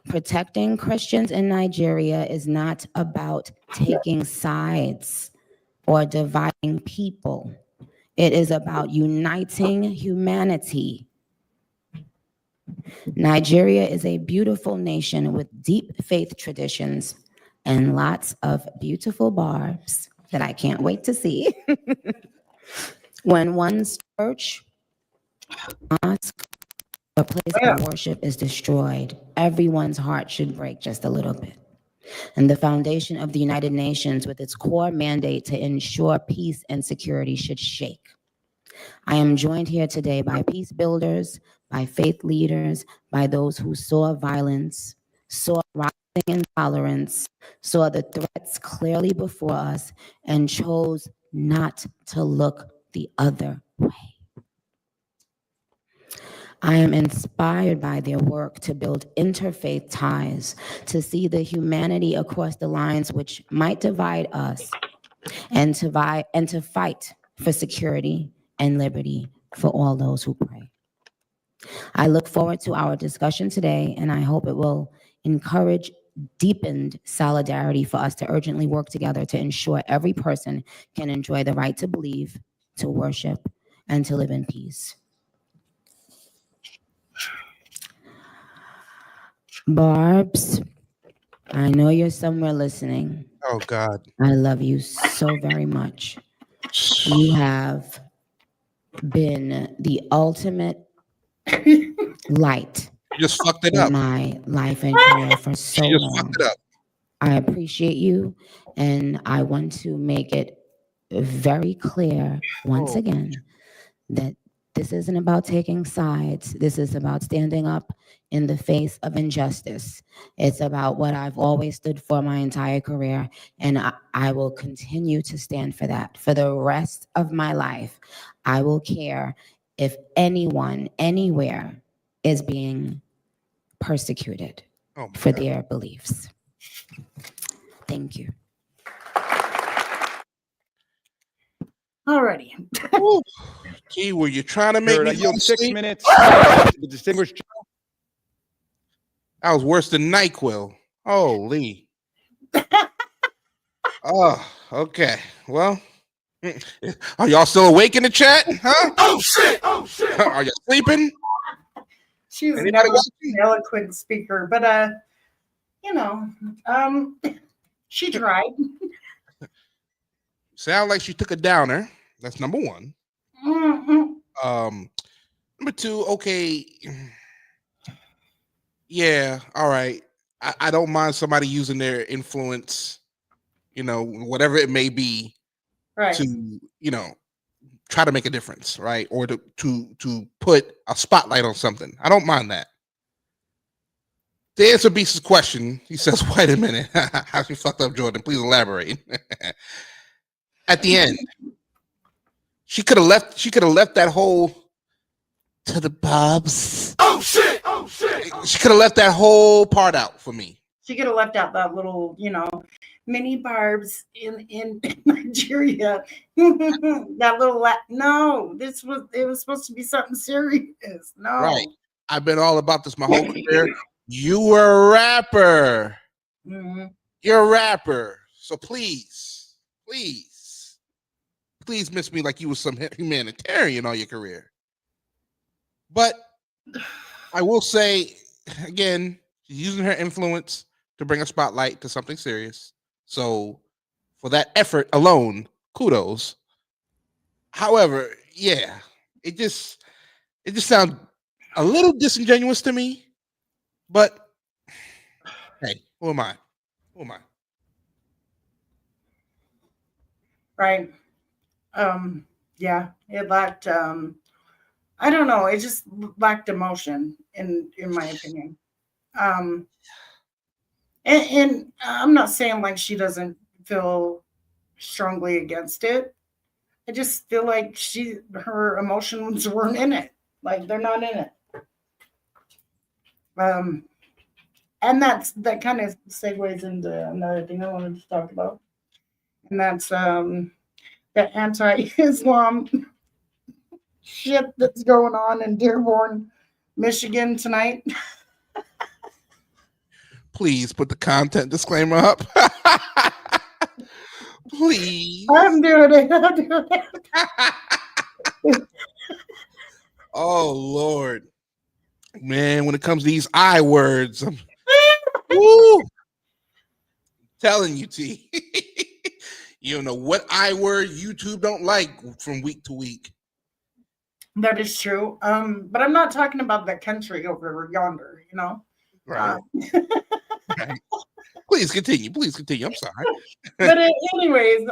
Speaker 7: Protecting Christians in Nigeria is not about taking sides or dividing people. It is about uniting humanity. Nigeria is a beautiful nation with deep faith traditions and lots of beautiful barbs that I can't wait to see. When one's church, mosque, or place of worship is destroyed, everyone's heart should break just a little bit. And the foundation of the United Nations, with its core mandate to ensure peace and security, should shake. I am joined here today by peace builders, by faith leaders, by those who saw violence, saw rising intolerance, saw the threats clearly before us, and chose not to look the other way. I am inspired by their work to build interfaith ties, to see the humanity across the lines which might divide us, and to fight for security and liberty for all those who pray. I look forward to our discussion today, and I hope it will encourage deepened solidarity for us to urgently work together to ensure every person can enjoy the right to believe, to worship, and to live in peace. Barbs, I know you're somewhere listening.
Speaker 4: Oh, God.
Speaker 7: I love you so very much. You have been the ultimate light
Speaker 4: You just fucked it
Speaker 7: in
Speaker 4: up.
Speaker 7: my life and career for so
Speaker 4: You just
Speaker 7: long.
Speaker 4: fucked it up.
Speaker 7: I appreciate you, and I want to make it very clear once again that this isn't about taking sides. This is about standing up in the face of injustice. It's about what I've always stood for my entire career, and I will continue to stand for that. For the rest of my life, I will care if anyone, anywhere, is being persecuted for their beliefs. Thank you.
Speaker 3: Alrighty.
Speaker 4: Gee, were you trying to make me go to
Speaker 5: 6
Speaker 4: sleep?
Speaker 5: minutes. The distinguished.
Speaker 4: That was worse than NyQuil. Holy. Oh, okay. Well, are y'all still awake in the chat? Huh?
Speaker 5: Oh shit! Oh shit!
Speaker 4: Are you sleeping?
Speaker 3: She's
Speaker 4: Anybody
Speaker 3: never
Speaker 4: watching?
Speaker 3: an eloquent speaker, but she tried.
Speaker 4: Sound like she took a downer. That's number one.
Speaker 3: Mhm.
Speaker 4: Number two, okay. Yeah, all right. I don't mind somebody using their influence, whatever it may be,
Speaker 3: Right.
Speaker 4: to, try to make a difference, right? Or to put a spotlight on something. I don't mind that. To answer Beast's question, he says, wait a minute. How she fucked up, Jordan? Please elaborate. At the end, she could have left that whole to the Bobs.
Speaker 5: Oh shit! Oh shit!
Speaker 4: She could have left that whole part out for me.
Speaker 3: She could have left out that little, mini barbs in Nigeria. That little no, it was supposed to be something serious. No.
Speaker 4: Right. I've been all about this my whole career. You were a rapper.
Speaker 3: Mm-hmm.
Speaker 4: You're a rapper. So please miss me like you was some humanitarian all your career. But I will say, again, she's using her influence to bring a spotlight to something serious. So for that effort alone, kudos. However, yeah, it just sounds a little disingenuous to me. But hey, who am I?
Speaker 3: Right. Yeah, it lacked I don't know, it just lacked emotion in my opinion. And I'm not saying like she doesn't feel strongly against it. I just feel like her emotions weren't in it. Like they're not in it. And that kind of segues into another thing I wanted to talk about. And that's the anti-Islam shit that's going on in Dearborn, Michigan tonight.
Speaker 4: Please put the content disclaimer up. Please.
Speaker 3: I'm doing it.
Speaker 4: Oh Lord, man! When it comes to these I words, I'm woo, telling you, T. You don't know what I word YouTube don't like from week to week.
Speaker 3: That is true. But I'm not talking about that country over yonder,
Speaker 4: Right. Right. Please continue. I'm sorry.
Speaker 3: But anyways,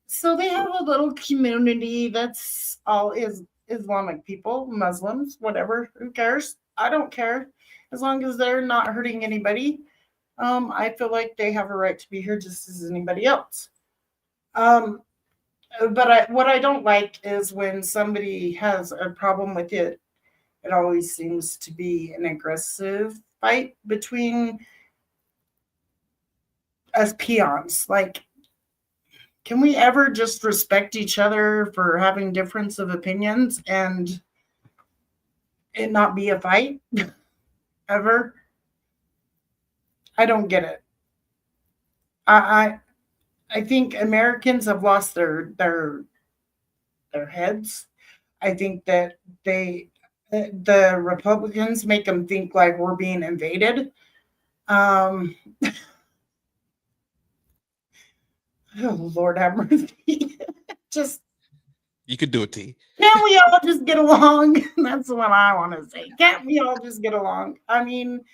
Speaker 3: so they have a little community that's all is Islamic people, Muslims, whatever. Who cares? I don't care. As long as they're not hurting anybody. I feel like they have a right to be here just as anybody else. But what I don't like is when somebody has a problem with it, it always seems to be an aggressive fight between us peons. Like, can we ever just respect each other for having difference of opinions and it not be a fight? Ever? I don't get it. I think Americans have lost their heads. I think that the Republicans make them think like we're being invaded. Oh Lord have mercy. Just
Speaker 4: You could do it, T.
Speaker 3: can't we all just get along? That's what I want to say. Can't we all just get along? I mean,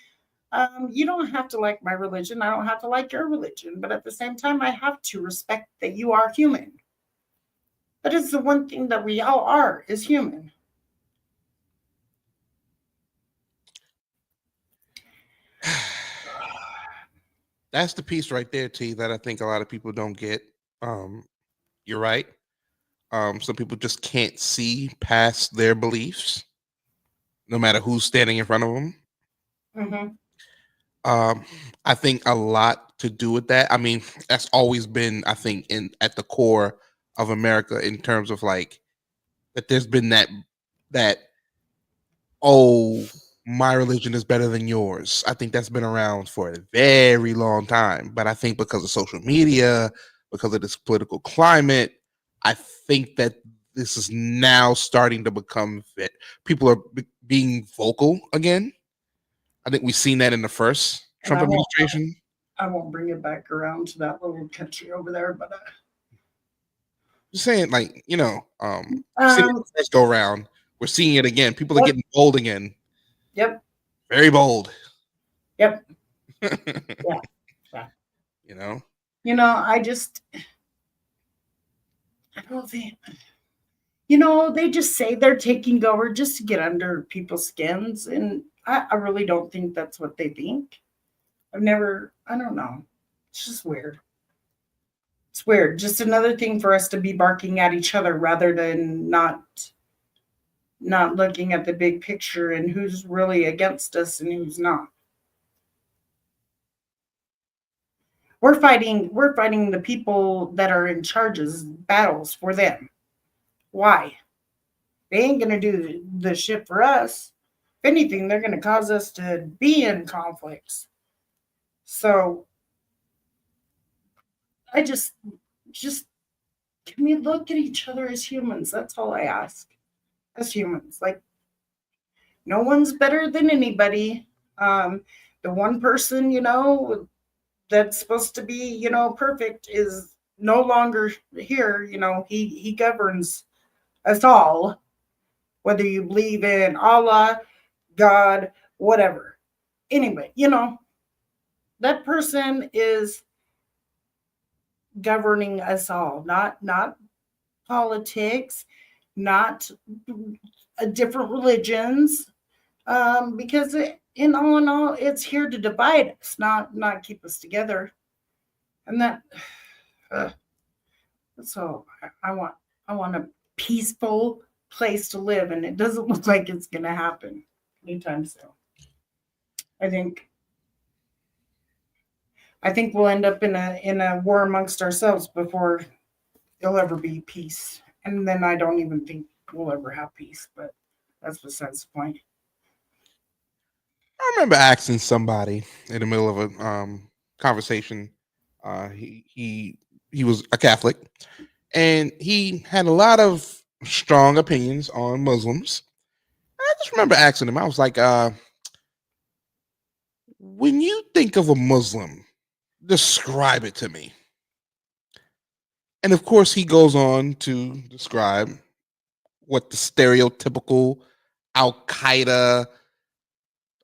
Speaker 3: you don't have to like my religion. I don't have to like your religion. But at the same time, I have to respect that you are human. That is the one thing that we all are, is human.
Speaker 4: That's the piece right there, T, that I think a lot of people don't get. You're right. Some people just can't see past their beliefs, no matter who's standing in front of them.
Speaker 3: Mm-hmm.
Speaker 4: I think a lot to do with that. I mean, that's always been, I think, at the core of America in terms of like that. There's been that oh, my religion is better than yours. I think that's been around for a very long time. But I think because of social media, because of this political climate, I think that this is now starting to become fit. People are being vocal again. I think we've seen that in the first Trump administration.
Speaker 3: I won't bring it back around to that little country over there, but
Speaker 4: Just saying, like, you know, seeing it
Speaker 3: Um,
Speaker 4: first go around, we're seeing it again. People are
Speaker 3: Yep.
Speaker 4: getting bold again.
Speaker 3: Yep.
Speaker 4: Very bold.
Speaker 3: Yep.
Speaker 4: Yeah.
Speaker 3: Yeah.
Speaker 4: You know?
Speaker 3: I don't think, they just say they're taking over just to get under people's skins. And I really don't think that's what they think. I don't know. It's just weird. It's weird. Just another thing for us to be barking at each other rather than not looking at the big picture and who's really against us and who's not. We're fighting the people that are in charges battles for them. Why? They ain't gonna do the shit for us. If anything, they're gonna cause us to be in conflicts. So I just can we look at each other as humans? That's all I ask. As humans. Like, no one's better than anybody. The one person, that's supposed to be, perfect is no longer here. He governs us all, whether you believe in Allah, God, whatever. Anyway, that person is governing us all, not politics, not different religions, because in all, it's here to divide us, not keep us together. And that's all I want. I want a peaceful place to live, and it doesn't look like it's going to happen anytime soon. I think we'll end up in a war amongst ourselves before there'll ever be peace. And then I don't even think we'll ever have peace, but that's besides the point.
Speaker 4: I remember asking somebody in the middle of a conversation. He was a Catholic, and he had a lot of strong opinions on Muslims. I just remember asking him. I was like, when you think of a Muslim, describe it to me. And of course, he goes on to describe what the stereotypical Al Qaeda,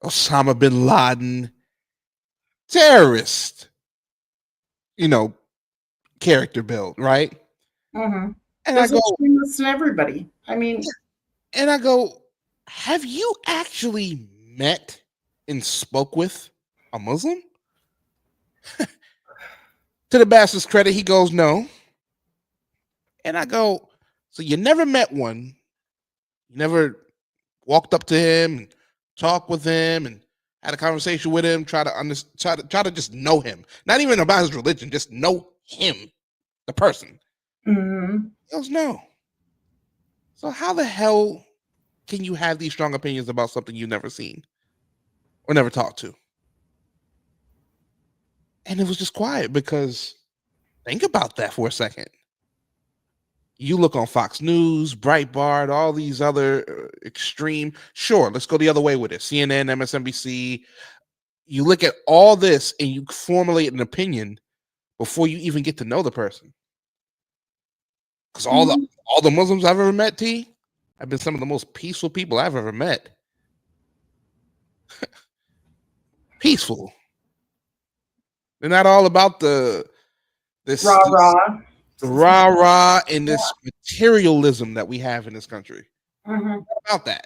Speaker 4: Osama bin Laden terrorist, character build, right?
Speaker 3: Mm-hmm.
Speaker 4: And
Speaker 3: There's
Speaker 4: I go,
Speaker 3: extremists in everybody. I mean,
Speaker 4: and I go, have you actually met and spoke with a Muslim? To the bastard's credit, he goes, no. And I go, so you never met one? You never walked up to him and talked with him and had a conversation with him, try to just know him, not even about his religion, just know him, the person.
Speaker 3: mm-hmm.
Speaker 4: He goes, no. So how the hell can you have these strong opinions about something you've never seen or never talked to? And it was just quiet because think about that for a second. You look on Fox News, Breitbart, all these other extreme. Sure, let's go the other way with it. CNN, MSNBC. You look at all this and you formulate an opinion before you even get to know the person. Because all the Muslims I've ever met, T, have been some of the most peaceful people I've ever met. Peaceful. They're not all about this rah and this materialism that we have in this country.
Speaker 3: Mm-hmm.
Speaker 4: Not about that.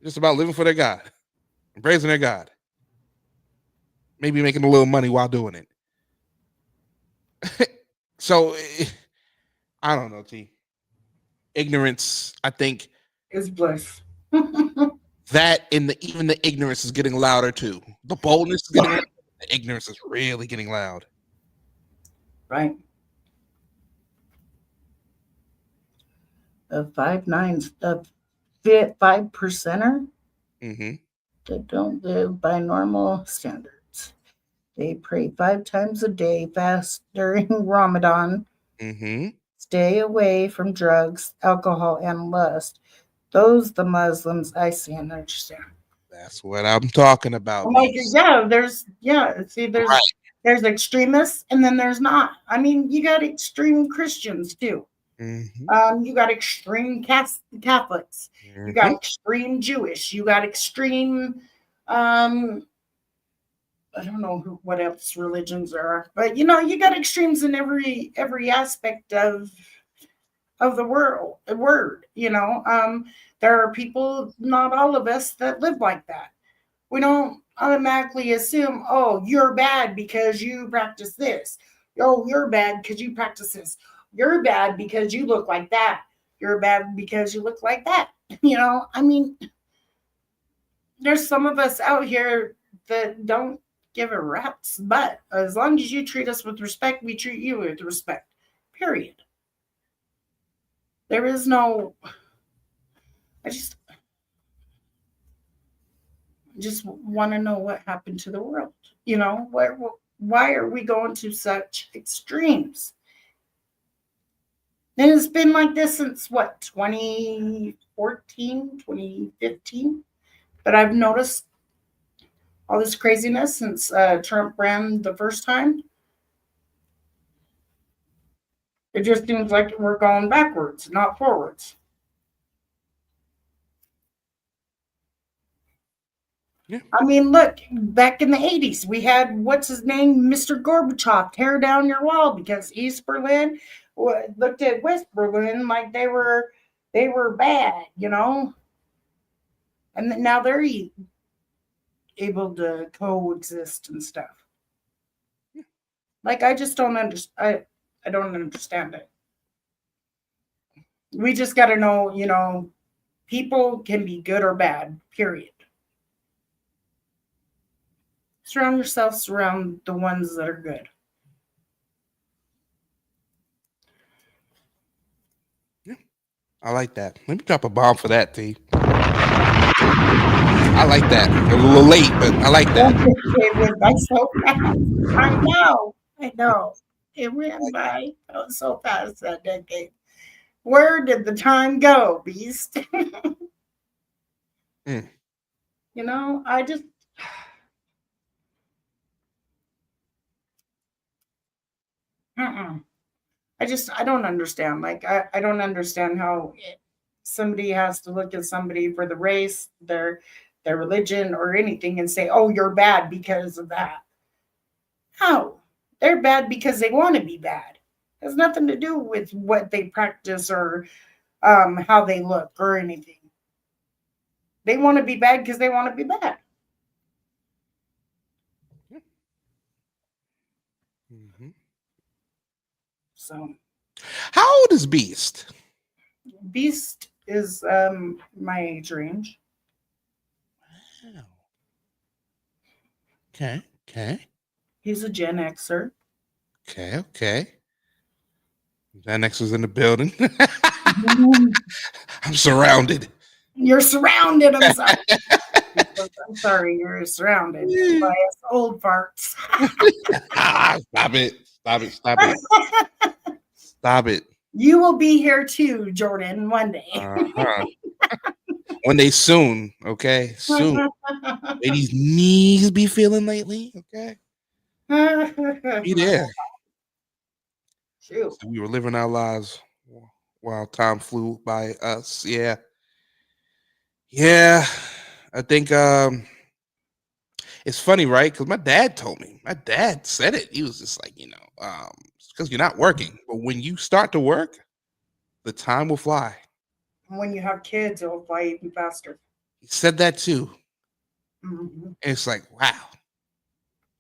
Speaker 4: Just about living for their God, and praising their God. Maybe making a little money while doing it. So I don't know, T. Ignorance, I think,
Speaker 3: is bliss.
Speaker 4: that even the ignorance is getting louder too. The boldness is getting louder. The ignorance is really getting loud.
Speaker 3: Right. A 5%er that don't live by normal standards. They pray 5 times a day, fast during Ramadan. Stay away from drugs, alcohol, and lust. Those the Muslims I see and understand.
Speaker 4: That's what I'm talking about.
Speaker 3: Like, there's extremists and then there's not. I mean, you got extreme Christians too. You got extreme Catholics. You got extreme Jewish. You got extreme. I don't know what else religions are, but you got extremes in every aspect of the word. There are people, not all of us, that live like that. We don't automatically assume, oh, you're bad because you practice this. Oh, you're bad because you practice this. You're bad because you look like that. You're bad because you look like that. I mean, there's some of us out here that don't give a rat's butt. As long as you treat us with respect, we treat you with respect. Period. There is no. I just want to know what happened to the world. Why are we going to such extremes? And it's been like this since what, 2014, 2015? But I've noticed all this craziness since Trump ran the first time. It just seems like we're going backwards, not forwards.
Speaker 4: Yeah.
Speaker 3: I mean, look, back in the 80s, we had, what's his name, Mr. Gorbachev, tear down your wall because East Berlin looked at West Berlin like they were bad, and now they're able to coexist and stuff. Like, I just don't understand. I don't understand it. We just got to know, people can be good or bad, period. Surround yourselves around the ones that are good.
Speaker 4: Yeah, I like that. Let me drop a bomb for that, T. I like that. A little late, but I like that.
Speaker 3: It went by so fast. I know. It went by so fast that decade. Where did the time go, Beast? I just. I don't understand. Like, I don't understand how somebody has to look at somebody for the race, their religion, or anything and say, oh, you're bad because of that. How? They're bad because they want to be bad. It has nothing to do with what they practice or how they look or anything. They want to be bad because they want to be bad. So,
Speaker 4: how old is Beast?
Speaker 3: Beast is my age range.
Speaker 4: Wow. Okay.
Speaker 3: He's a Gen Xer.
Speaker 4: Okay. Gen X is in the building. I'm surrounded.
Speaker 3: You're surrounded. I'm sorry. I'm sorry. You're surrounded by us old farts.
Speaker 4: Stop it. Stop it.
Speaker 3: You will be here too, Jordan, one day.
Speaker 4: One day soon, okay? Soon. May these knees be feeling lately, okay? Be there.
Speaker 3: Shoot.
Speaker 4: So we were living our lives while time flew by us. Yeah. I think it's funny, right? Because my dad told me. My dad said it. He was just like, because you're not working, but when you start to work, the time will fly.
Speaker 3: When you have kids, it will fly even faster.
Speaker 4: He said that too.
Speaker 3: Mm-hmm.
Speaker 4: It's like, wow,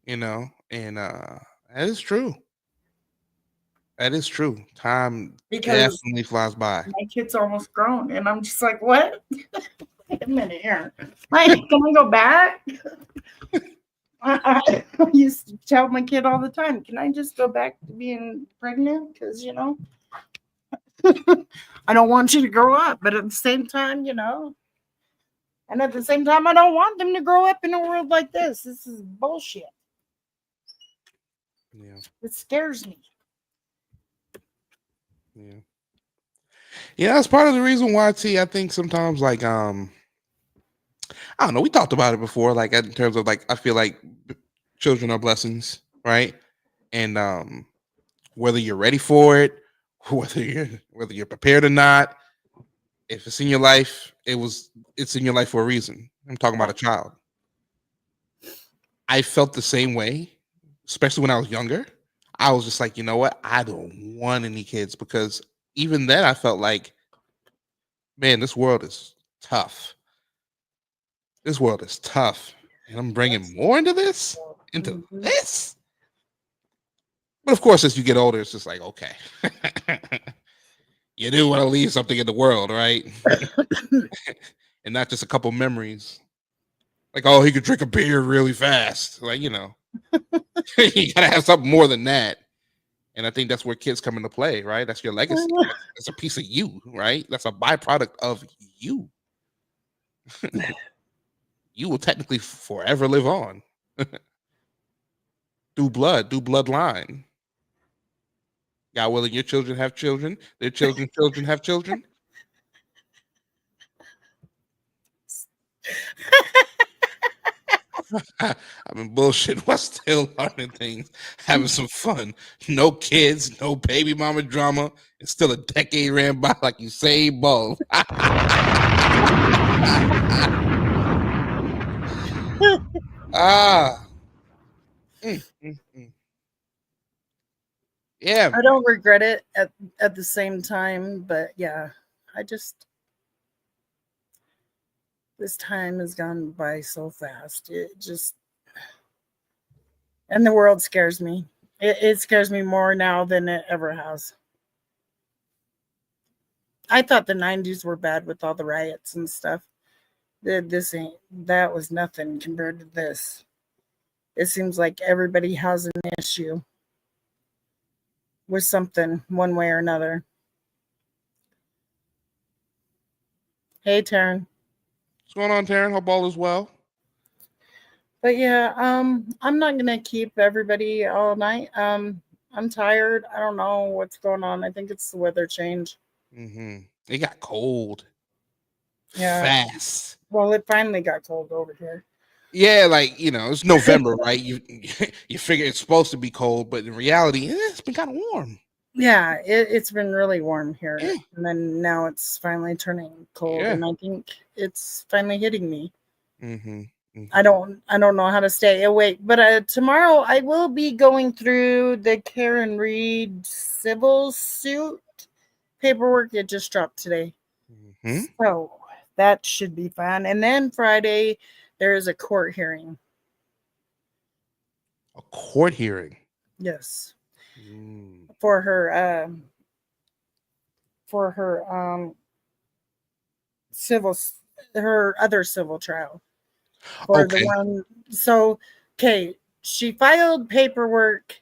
Speaker 4: and that is true. That is true. Time definitely flies by.
Speaker 3: My kid's almost grown, and I'm just like, what? Wait a minute here. Like, can I go back? I used to tell my kid all the time, can I just go back to being pregnant? Because, I don't want you to grow up, but at the same time, and at the same time, I don't want them to grow up in a world like this. This is bullshit.
Speaker 4: Yeah.
Speaker 3: It scares me.
Speaker 4: Yeah, that's part of the reason why, T, I think sometimes, like, I don't know, we talked about it before, like, in terms of, like, I feel like children are blessings, right? And whether you're ready for it whether you're prepared or not. If it's in your life, it's in your life for a reason. I'm talking about a child. I felt the same way, especially when I was younger. I was just like, you know what? I don't want any kids because even then I felt like, man, this world is tough. This world is tough. And I'm bringing more into this? Into
Speaker 3: Mhm.
Speaker 4: this? But of course, as you get older, it's just like, okay. You do want to leave something in the world, right? And not just a couple memories. Like, oh, he could drink a beer really fast. Like, you gotta have something more than that. And I think that's where kids come into play, right? That's your legacy. That's a piece of you, right? That's a byproduct of you. You will technically forever live on through bloodline. God willing, your children have children, their children's children have children. I've been bullshit while still learning things, having some fun. No kids, no baby mama drama. It's still a decade ran by like you say, Bo. Ah. Mm, mm, mm. Yeah.
Speaker 3: I don't regret it at the same time, but yeah, I just this time has gone by so fast. It just and the world scares me. It scares me more now than it ever has. I thought the '90s were bad with all the riots and stuff. This ain't that was nothing compared to this. It seems like everybody has an issue with something one way or another. Hey, Taryn.
Speaker 4: What's going on, Taryn? Hope all is well.
Speaker 3: But yeah, I'm not gonna keep everybody all night. I'm tired. I don't know what's going on. I think it's the weather change.
Speaker 4: It got cold
Speaker 3: Yeah.
Speaker 4: fast.
Speaker 3: Well, it finally got cold over here.
Speaker 4: Yeah, like it's November, right? You you figure it's supposed to be cold, but in reality, it's been kind of warm.
Speaker 3: Yeah, it's been really warm here,
Speaker 4: Yeah.
Speaker 3: and then now it's finally turning cold,
Speaker 4: Yeah.
Speaker 3: and I think it's finally hitting me.
Speaker 4: Mm-hmm.
Speaker 3: I don't know how to stay awake, but tomorrow I will be going through the Karen Reed civil suit paperwork. It just dropped today, so that should be fun. And then Friday there is a court hearing.
Speaker 4: A court hearing.
Speaker 3: Yes,
Speaker 4: Mm.
Speaker 3: for her civil her other civil trial. For the
Speaker 4: Okay.
Speaker 3: one, so okay, she filed paperwork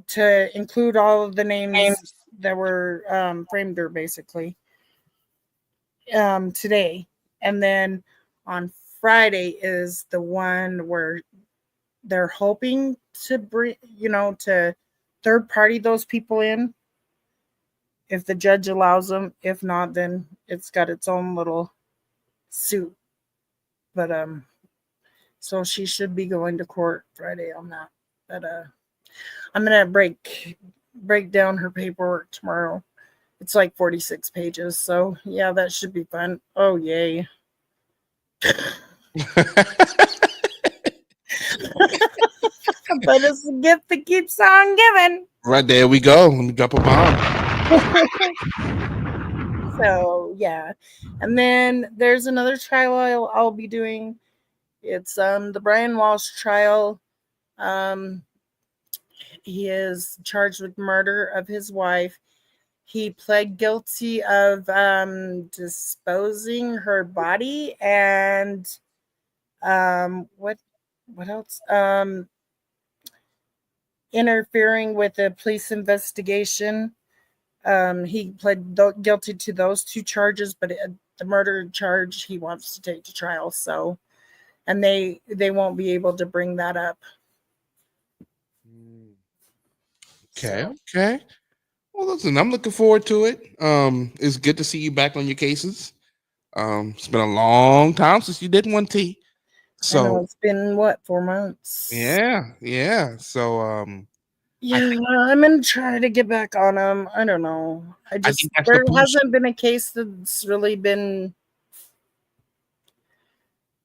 Speaker 3: to include all of the names that were framed her basically today, and then on Friday is the one where they're hoping to bring to third party those people in if the judge allows them. If not, then it's got its own little suit. But so she should be going to court Friday on that. But I'm gonna break down her paperwork tomorrow. It's like 46 pages, so yeah, that should be fun. Oh yay! But it's a gift that keeps on giving.
Speaker 4: Right, there we go. Let me drop a bomb.
Speaker 3: So yeah, and then there's another trial I'll be doing. It's the Brian Walsh trial. He is charged with murder of his wife. He pled guilty of disposing her body and what else? Interfering with a police investigation. He pled guilty to those two charges, but the murder charge he wants to take to trial. So, and they won't be able to bring that up.
Speaker 4: Okay.
Speaker 3: So,
Speaker 4: Okay. Well, listen, I'm looking forward to it. It's good to see you back on your cases. It's been a long time since you did one T.
Speaker 3: I know
Speaker 4: So
Speaker 3: it's been what, 4 months?
Speaker 4: yeah. So
Speaker 3: Yeah, I'm gonna try to get back on him. I don't know.
Speaker 4: I think that's the
Speaker 3: There
Speaker 4: push.
Speaker 3: hasn't been a case that's really been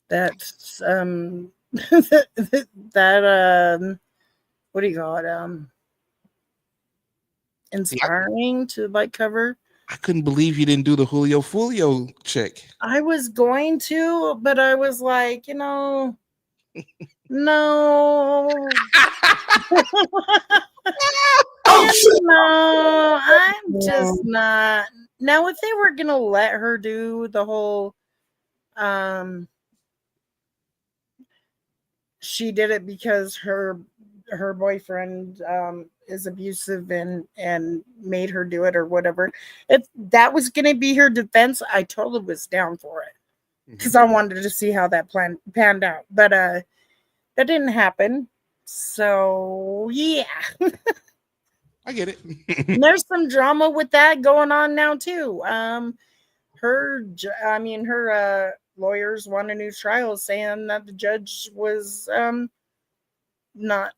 Speaker 3: that's that what do you call it?
Speaker 4: See,
Speaker 3: Inspiring to like cover.
Speaker 4: I couldn't believe you didn't do the Julio Folio chick.
Speaker 3: I was going to, but I was like, no.
Speaker 4: Oh shit!
Speaker 3: No, I'm just not. Now, if they were gonna let her do the whole, she did it because her boyfriend is abusive and made her do it or whatever. If that was gonna be her defense, I totally was down for it because I wanted to see how that panned out. But that didn't happen. So yeah.
Speaker 4: I get it.
Speaker 3: There's some drama with that going on now too. Her lawyers won a new trial saying that the judge was not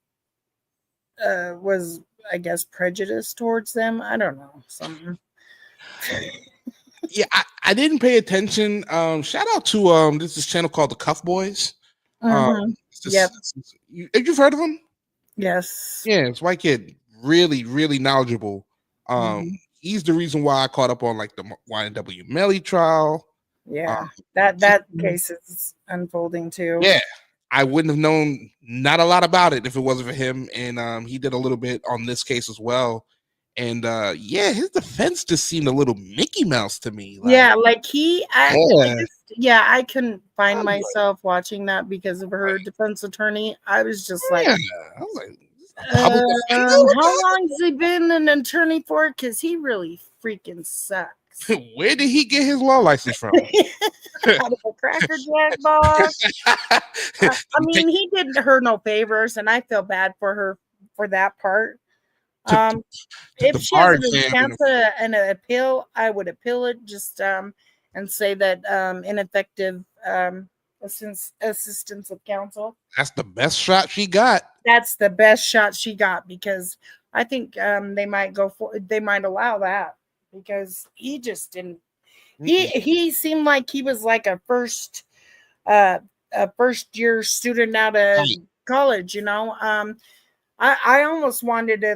Speaker 3: was I guess prejudiced towards them. I don't know, something.
Speaker 4: Yeah, I didn't pay attention. Shout out to this channel called the Cuff Boys.
Speaker 3: Yep.
Speaker 4: You've heard of them?
Speaker 3: Yes.
Speaker 4: Yeah, it's a white kid, really, really knowledgeable. He's the reason why I caught up on like the YNW Melly trial.
Speaker 3: Yeah, that case is unfolding too.
Speaker 4: Yeah, I wouldn't have known not a lot about it if it wasn't for him, and he did a little bit on this case as well. And yeah, his defense just seemed a little Mickey Mouse to me. Like,
Speaker 3: yeah, like I couldn't find
Speaker 4: I'm like-
Speaker 3: myself watching that because of her defense attorney. I was just like,
Speaker 4: yeah, I was like, a public defender?
Speaker 3: how long has he been an attorney for? Because he really freaking sucks.
Speaker 4: Where did he get his law license from?
Speaker 3: Out of a Cracker Jack box. I mean, he did her no favors, and I feel bad for her for that part. If she has a chance at an appeal, I would appeal it just and say that ineffective assistance of counsel.
Speaker 4: That's the best shot she got.
Speaker 3: That's the best shot she got because I think they might allow that because he just didn't. He seemed like he was like a first year student out of college. I almost wanted to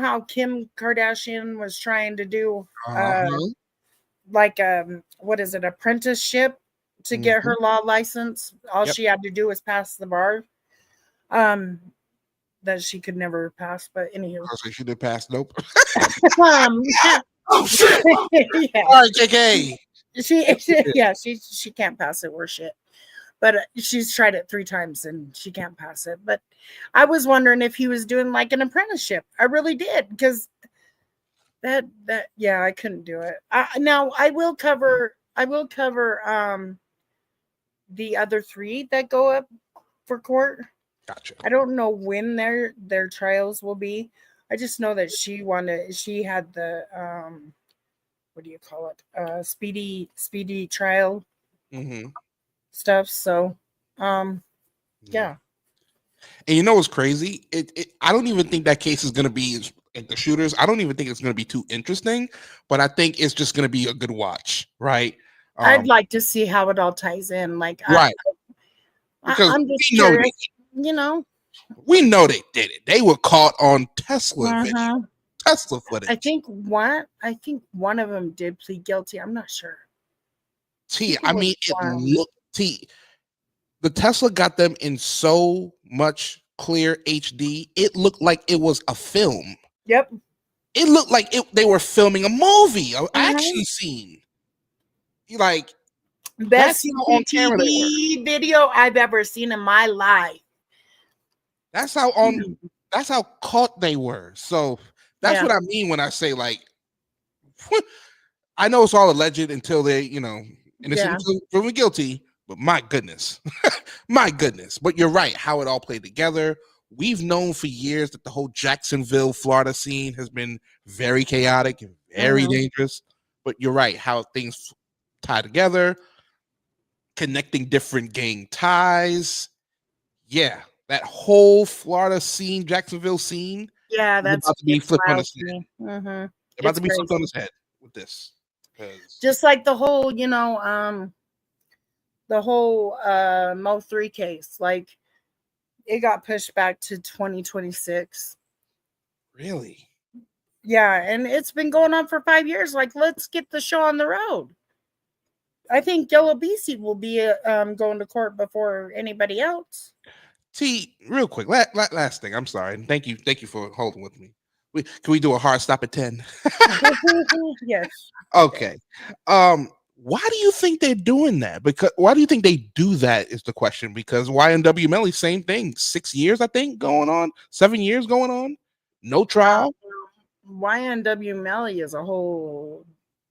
Speaker 3: how Kim Kardashian was trying to do like what is it, apprenticeship to get her law license. All she had to do was pass the bar. That she could never pass, but anywho.
Speaker 4: So she did pass, nope.
Speaker 3: Oh shit! Yeah.
Speaker 4: All right, JK.
Speaker 3: She can't pass it or shit. But she's tried it 3 times and she can't pass it. But I was wondering if he was doing like an apprenticeship. I really did because that I couldn't do it. Now I will cover the other 3 that go up for court.
Speaker 4: Gotcha.
Speaker 3: I don't know when their trials will be. I just know that she had the what do you call it? Speedy trial stuff. So yeah.
Speaker 4: And you know what's crazy? I don't even think that case is gonna be like the shooters. I don't even think it's gonna be too interesting, but I think it's just gonna be a good watch, right?
Speaker 3: I'd like to see how it all ties in. Like
Speaker 4: right.
Speaker 3: I'm just curious,
Speaker 4: We know they did it. They were caught on Tesla video. Tesla footage.
Speaker 3: I think one of them did plead guilty. I'm not sure.
Speaker 4: The Tesla got them in so much clear HD. It looked like it was a film.
Speaker 3: Yep.
Speaker 4: It looked like they were filming a movie, an action scene. Like
Speaker 3: best CCTV video I've ever seen in my life.
Speaker 4: That's how caught they were. So that's what I mean when I say like, I know it's all alleged until they, innocent until proven guilty. But my goodness, my goodness. But you're right, how it all played together. We've known for years that the whole Jacksonville, Florida scene has been very chaotic and very dangerous. But you're right, how things tie together, connecting different gang ties. Yeah, that whole Florida scene, Jacksonville scene.
Speaker 3: Yeah,
Speaker 4: He's
Speaker 3: that's
Speaker 4: about to be
Speaker 3: it's
Speaker 4: flipped on
Speaker 3: wild
Speaker 4: his
Speaker 3: to
Speaker 4: head.
Speaker 3: me. Mhm.
Speaker 4: About
Speaker 3: It's
Speaker 4: to be flipped on
Speaker 3: crazy.
Speaker 4: his head with this. 'Cause-
Speaker 3: Just like the whole Mo3 case, like it got pushed back to 2026.
Speaker 4: really?
Speaker 3: Yeah, and it's been going on for 5 years. Like, let's get the show on the road. I think Yellow BC will be going to court before anybody else.
Speaker 4: T, real quick, last thing. I'm sorry. And thank you for holding with me. Can we do a hard stop at 10?
Speaker 3: Yes.
Speaker 4: Okay. Why do you think they're doing that? Because why do you think they do that is the question. Because YNW Melly, same thing. 6 years, I think, going on. 7 years going on. No trial.
Speaker 3: YNW Melly is a whole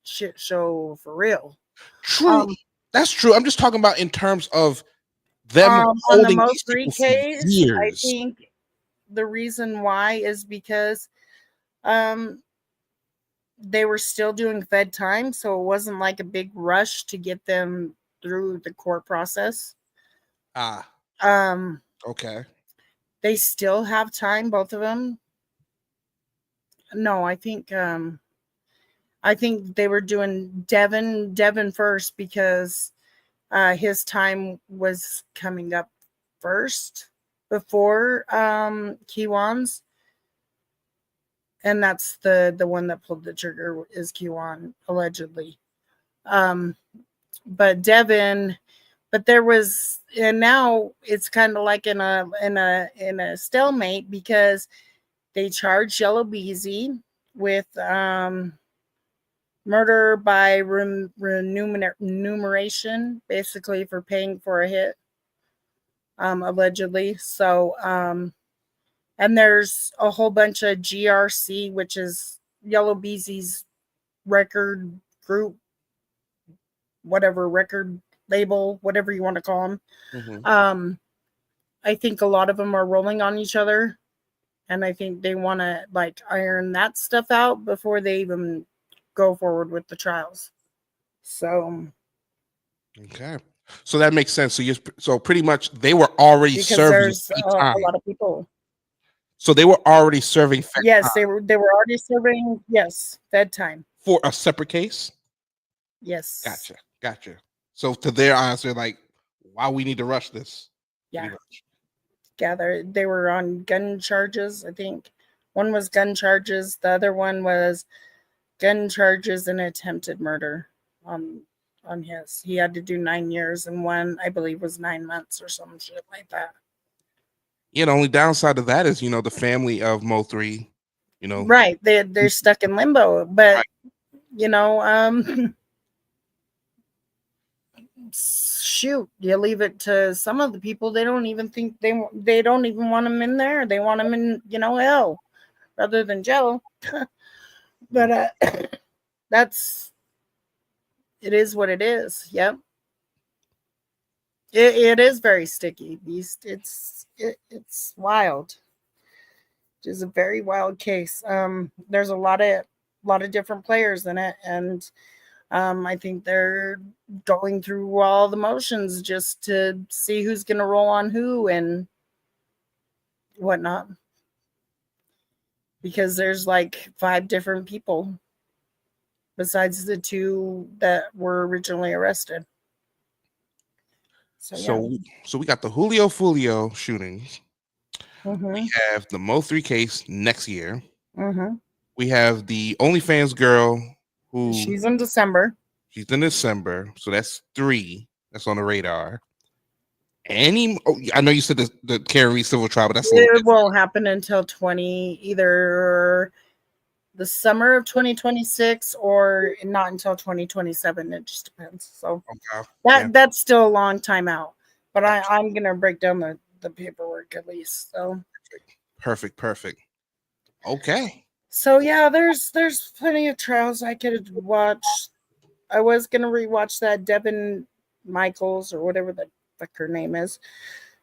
Speaker 3: shit show for real.
Speaker 4: True. That's true. I'm just talking about in terms of them
Speaker 3: On the
Speaker 4: holding these
Speaker 3: Mo3
Speaker 4: people for
Speaker 3: case, I
Speaker 4: years.
Speaker 3: think the reason why is because um they were still doing Fed time, so it wasn't like a big rush to get them through the court process.
Speaker 4: Ah,
Speaker 3: Um,
Speaker 4: okay.
Speaker 3: they still have time, both of them. No, I think they were doing Devin first because his time was coming up first before Kiwan's, and that's the one that pulled the trigger is Kiwan allegedly. Um, but Devin, but there was, and now it's kind of like in a stalemate because they charged Yellow Beezy with murder by remuneration, basically for paying for a hit, allegedly. So, and there's a whole bunch of GRC, which is Yellow Beezy's record group, whatever record label, whatever you want to call them.
Speaker 4: Mhm.
Speaker 3: I think a lot of them are rolling on each other, and I think they want to like iron that stuff out before they even go forward with the trials. So
Speaker 4: Okay. So that makes sense. So pretty much they were already
Speaker 3: because
Speaker 4: serving
Speaker 3: there's
Speaker 4: Fed
Speaker 3: a
Speaker 4: time.
Speaker 3: lot of people.
Speaker 4: So they were already serving Fed
Speaker 3: Yes,
Speaker 4: time
Speaker 3: they were already serving. Yes, Fed time.
Speaker 4: for a separate case.
Speaker 3: Yes,
Speaker 4: Gotcha. So to their eyes, they're like, "Why we need to rush this?" Pretty
Speaker 3: yeah,
Speaker 4: much.
Speaker 3: yeah. They were on gun charges. I think one was gun charges. The other one was gun charges and attempted murder. On his, he had to do 9 years, and one I believe was 9 months or some shit like that.
Speaker 4: Yeah, the only downside of that is, the family of Mo3, you know,
Speaker 3: Right, they're stuck in limbo, but
Speaker 4: right.
Speaker 3: you know, shoot, you leave it to some of the people. They don't even think they don't even want them in there. They want them in hell rather than jail. But that's it is what it is. Yep, it is very sticky. Beast. It's wild. It is a very wild case. There's a lot of different players in it, and I think they're going through all the motions just to see who's going to roll on who and whatnot. Because there's like 5 different people besides the 2 that were originally arrested. So yeah.
Speaker 4: So we got the Julio Fulio shootings.
Speaker 3: Mm-hmm.
Speaker 4: We have the Mo3 case next year.
Speaker 3: Mm-hmm.
Speaker 4: We have the OnlyFans girl who
Speaker 3: She's in December.
Speaker 4: she's in December. So that's 3 that's on the radar. I know you said the Karen Reed civil trial, but that's a little
Speaker 3: It
Speaker 4: different.
Speaker 3: won't happen until either the summer of 2026 or not until 2027. It just depends. So
Speaker 4: Okay. Yeah.
Speaker 3: that's still a long time out. But I'm gonna break down the paperwork at least.
Speaker 4: Perfect. Okay.
Speaker 3: So yeah, there's plenty of trials I could watch. I was gonna rewatch that Devin Michaels or whatever the fuck her name is,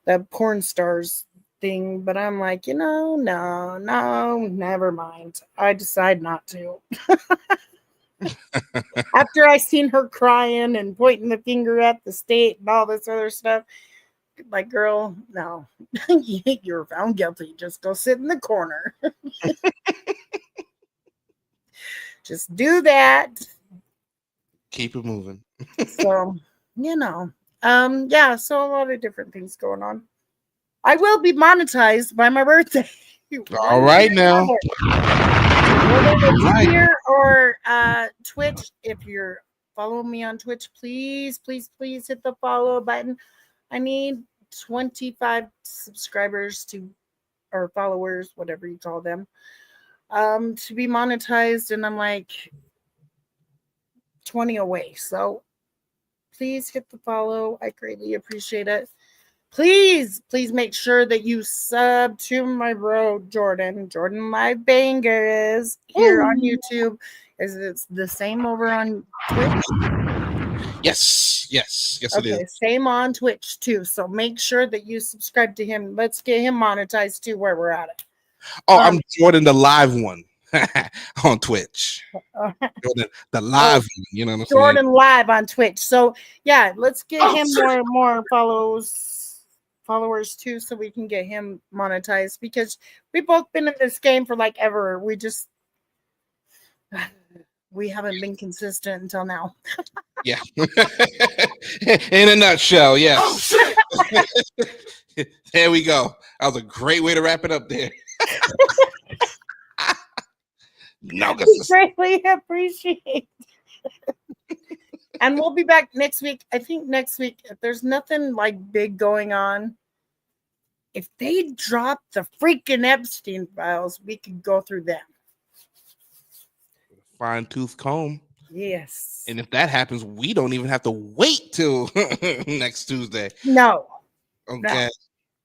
Speaker 3: the porn stars thing, but I'm like, no, never mind. I decide not to. After I seen her crying and pointing the finger at the state and all this other stuff, like, girl, no, you're found guilty. Just go sit in the corner. Just do that.
Speaker 4: Keep it moving.
Speaker 3: So, yeah, so a lot of different things going on. I will be monetized by my birthday.
Speaker 4: All right now.
Speaker 3: Whether it's
Speaker 4: Right.
Speaker 3: here or Twitch, if you're following me on Twitch, please, please, please hit the follow button. I need 25 subscribers or followers, whatever you call them, to be monetized, and I'm like 20 away. So please hit the follow. I greatly appreciate it. Please make sure that you sub to my bro Jordan Live Bangers here on YouTube. It's the same over on Twitch?
Speaker 4: Yes, it is.
Speaker 3: Okay, same on Twitch too. So make sure that you subscribe to him. Let's get him monetized too where we're at it.
Speaker 4: Oh, I'm Jordan the live one on Twitch. Jordan the live one, you know what I'm saying?
Speaker 3: Jordan Live on Twitch. So yeah, let's get him more followers too, so we can get him monetized, because we've both been in this game for like ever. We haven't been consistent until now.
Speaker 4: Yeah. In a nutshell, yes. There we go. That was a great way to wrap it up there. No,
Speaker 3: greatly appreciate. And we'll be back next week. I think next week, if there's nothing like big going on, if they drop the freaking Epstein files, we could go through them.
Speaker 4: Fine tooth comb.
Speaker 3: Yes.
Speaker 4: And if that happens, we don't even have to wait till next Tuesday.
Speaker 3: No.
Speaker 4: Okay.
Speaker 3: No.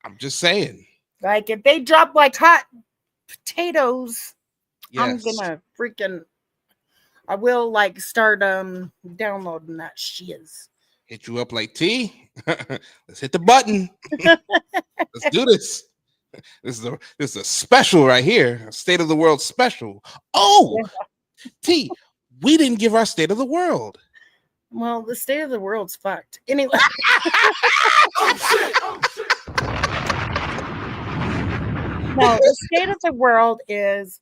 Speaker 4: I'm just saying.
Speaker 3: Like, if they drop like hot potatoes,
Speaker 4: yes.
Speaker 3: I'm gonna I will like start downloading that shiz.
Speaker 4: Hit you up like T. Let's hit the button. Let's do this. This is a special right here. A State of the World special. Oh, yeah. T, we didn't give our State of the World.
Speaker 3: Well, the State of the World's fucked. Anyway. No, the State of the World is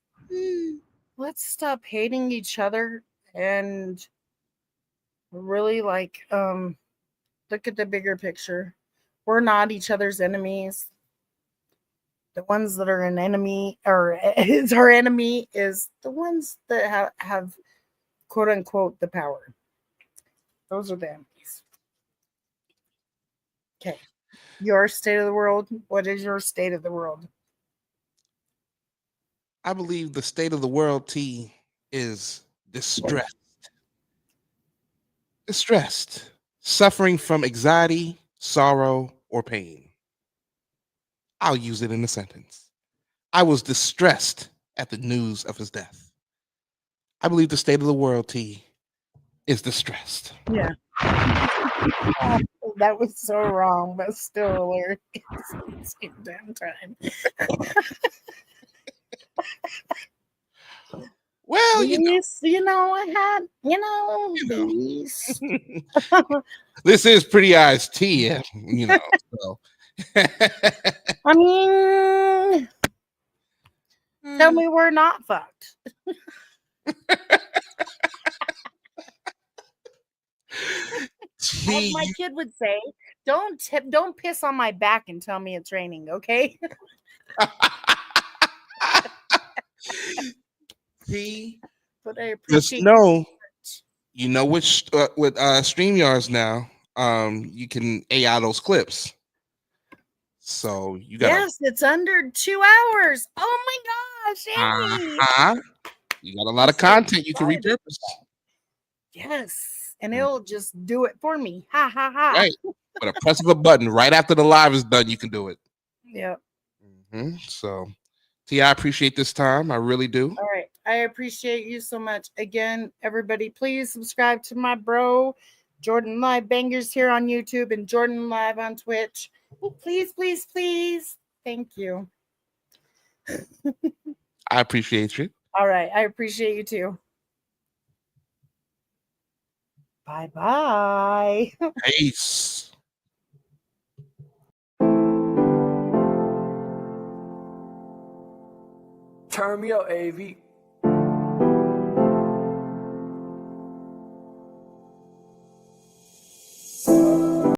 Speaker 3: let's stop hating each other and really like look at the bigger picture. We're not each other's enemies. The ones that are an enemy, or is our enemy, is the ones that have quote unquote the power. Those are the enemies. Okay. Your State of the World. What is your State of the World?
Speaker 4: I believe the State of the World, T, is distressed. Distressed. Suffering from anxiety, sorrow, or pain. I'll use it in a sentence. I was distressed at the news of his death. I believe the State of the World, T, is distressed.
Speaker 3: Yeah. That was so wrong, but still hilarious at the same damn time.
Speaker 4: Well,
Speaker 3: these, I had, these.
Speaker 4: This is PrettyEyezT, so.
Speaker 3: I mean, tell me we're not fucked. As my kid would say, don't piss on my back and tell me it's raining, okay? But I appreciate
Speaker 4: just know, which with StreamYards now, you can AI those clips. So you got
Speaker 3: it's under 2 hours. Oh my gosh, Annie.
Speaker 4: You got a lot of content you can repurpose.
Speaker 3: Yes, and it'll just do it for me. Ha ha ha.
Speaker 4: Right. But a press of a button right after the live is done, you can do it.
Speaker 3: Yeah.
Speaker 4: So, T, I appreciate this time. I really do.
Speaker 3: All right. I appreciate you so much. Again, everybody, please subscribe to my bro, Jordan Live Bangers here on YouTube and Jordan Live on Twitch. Please, please, please. Thank you.
Speaker 4: I appreciate you.
Speaker 3: All right. I appreciate you too. Bye-bye.
Speaker 4: Peace.
Speaker 8: Turn me up, AV.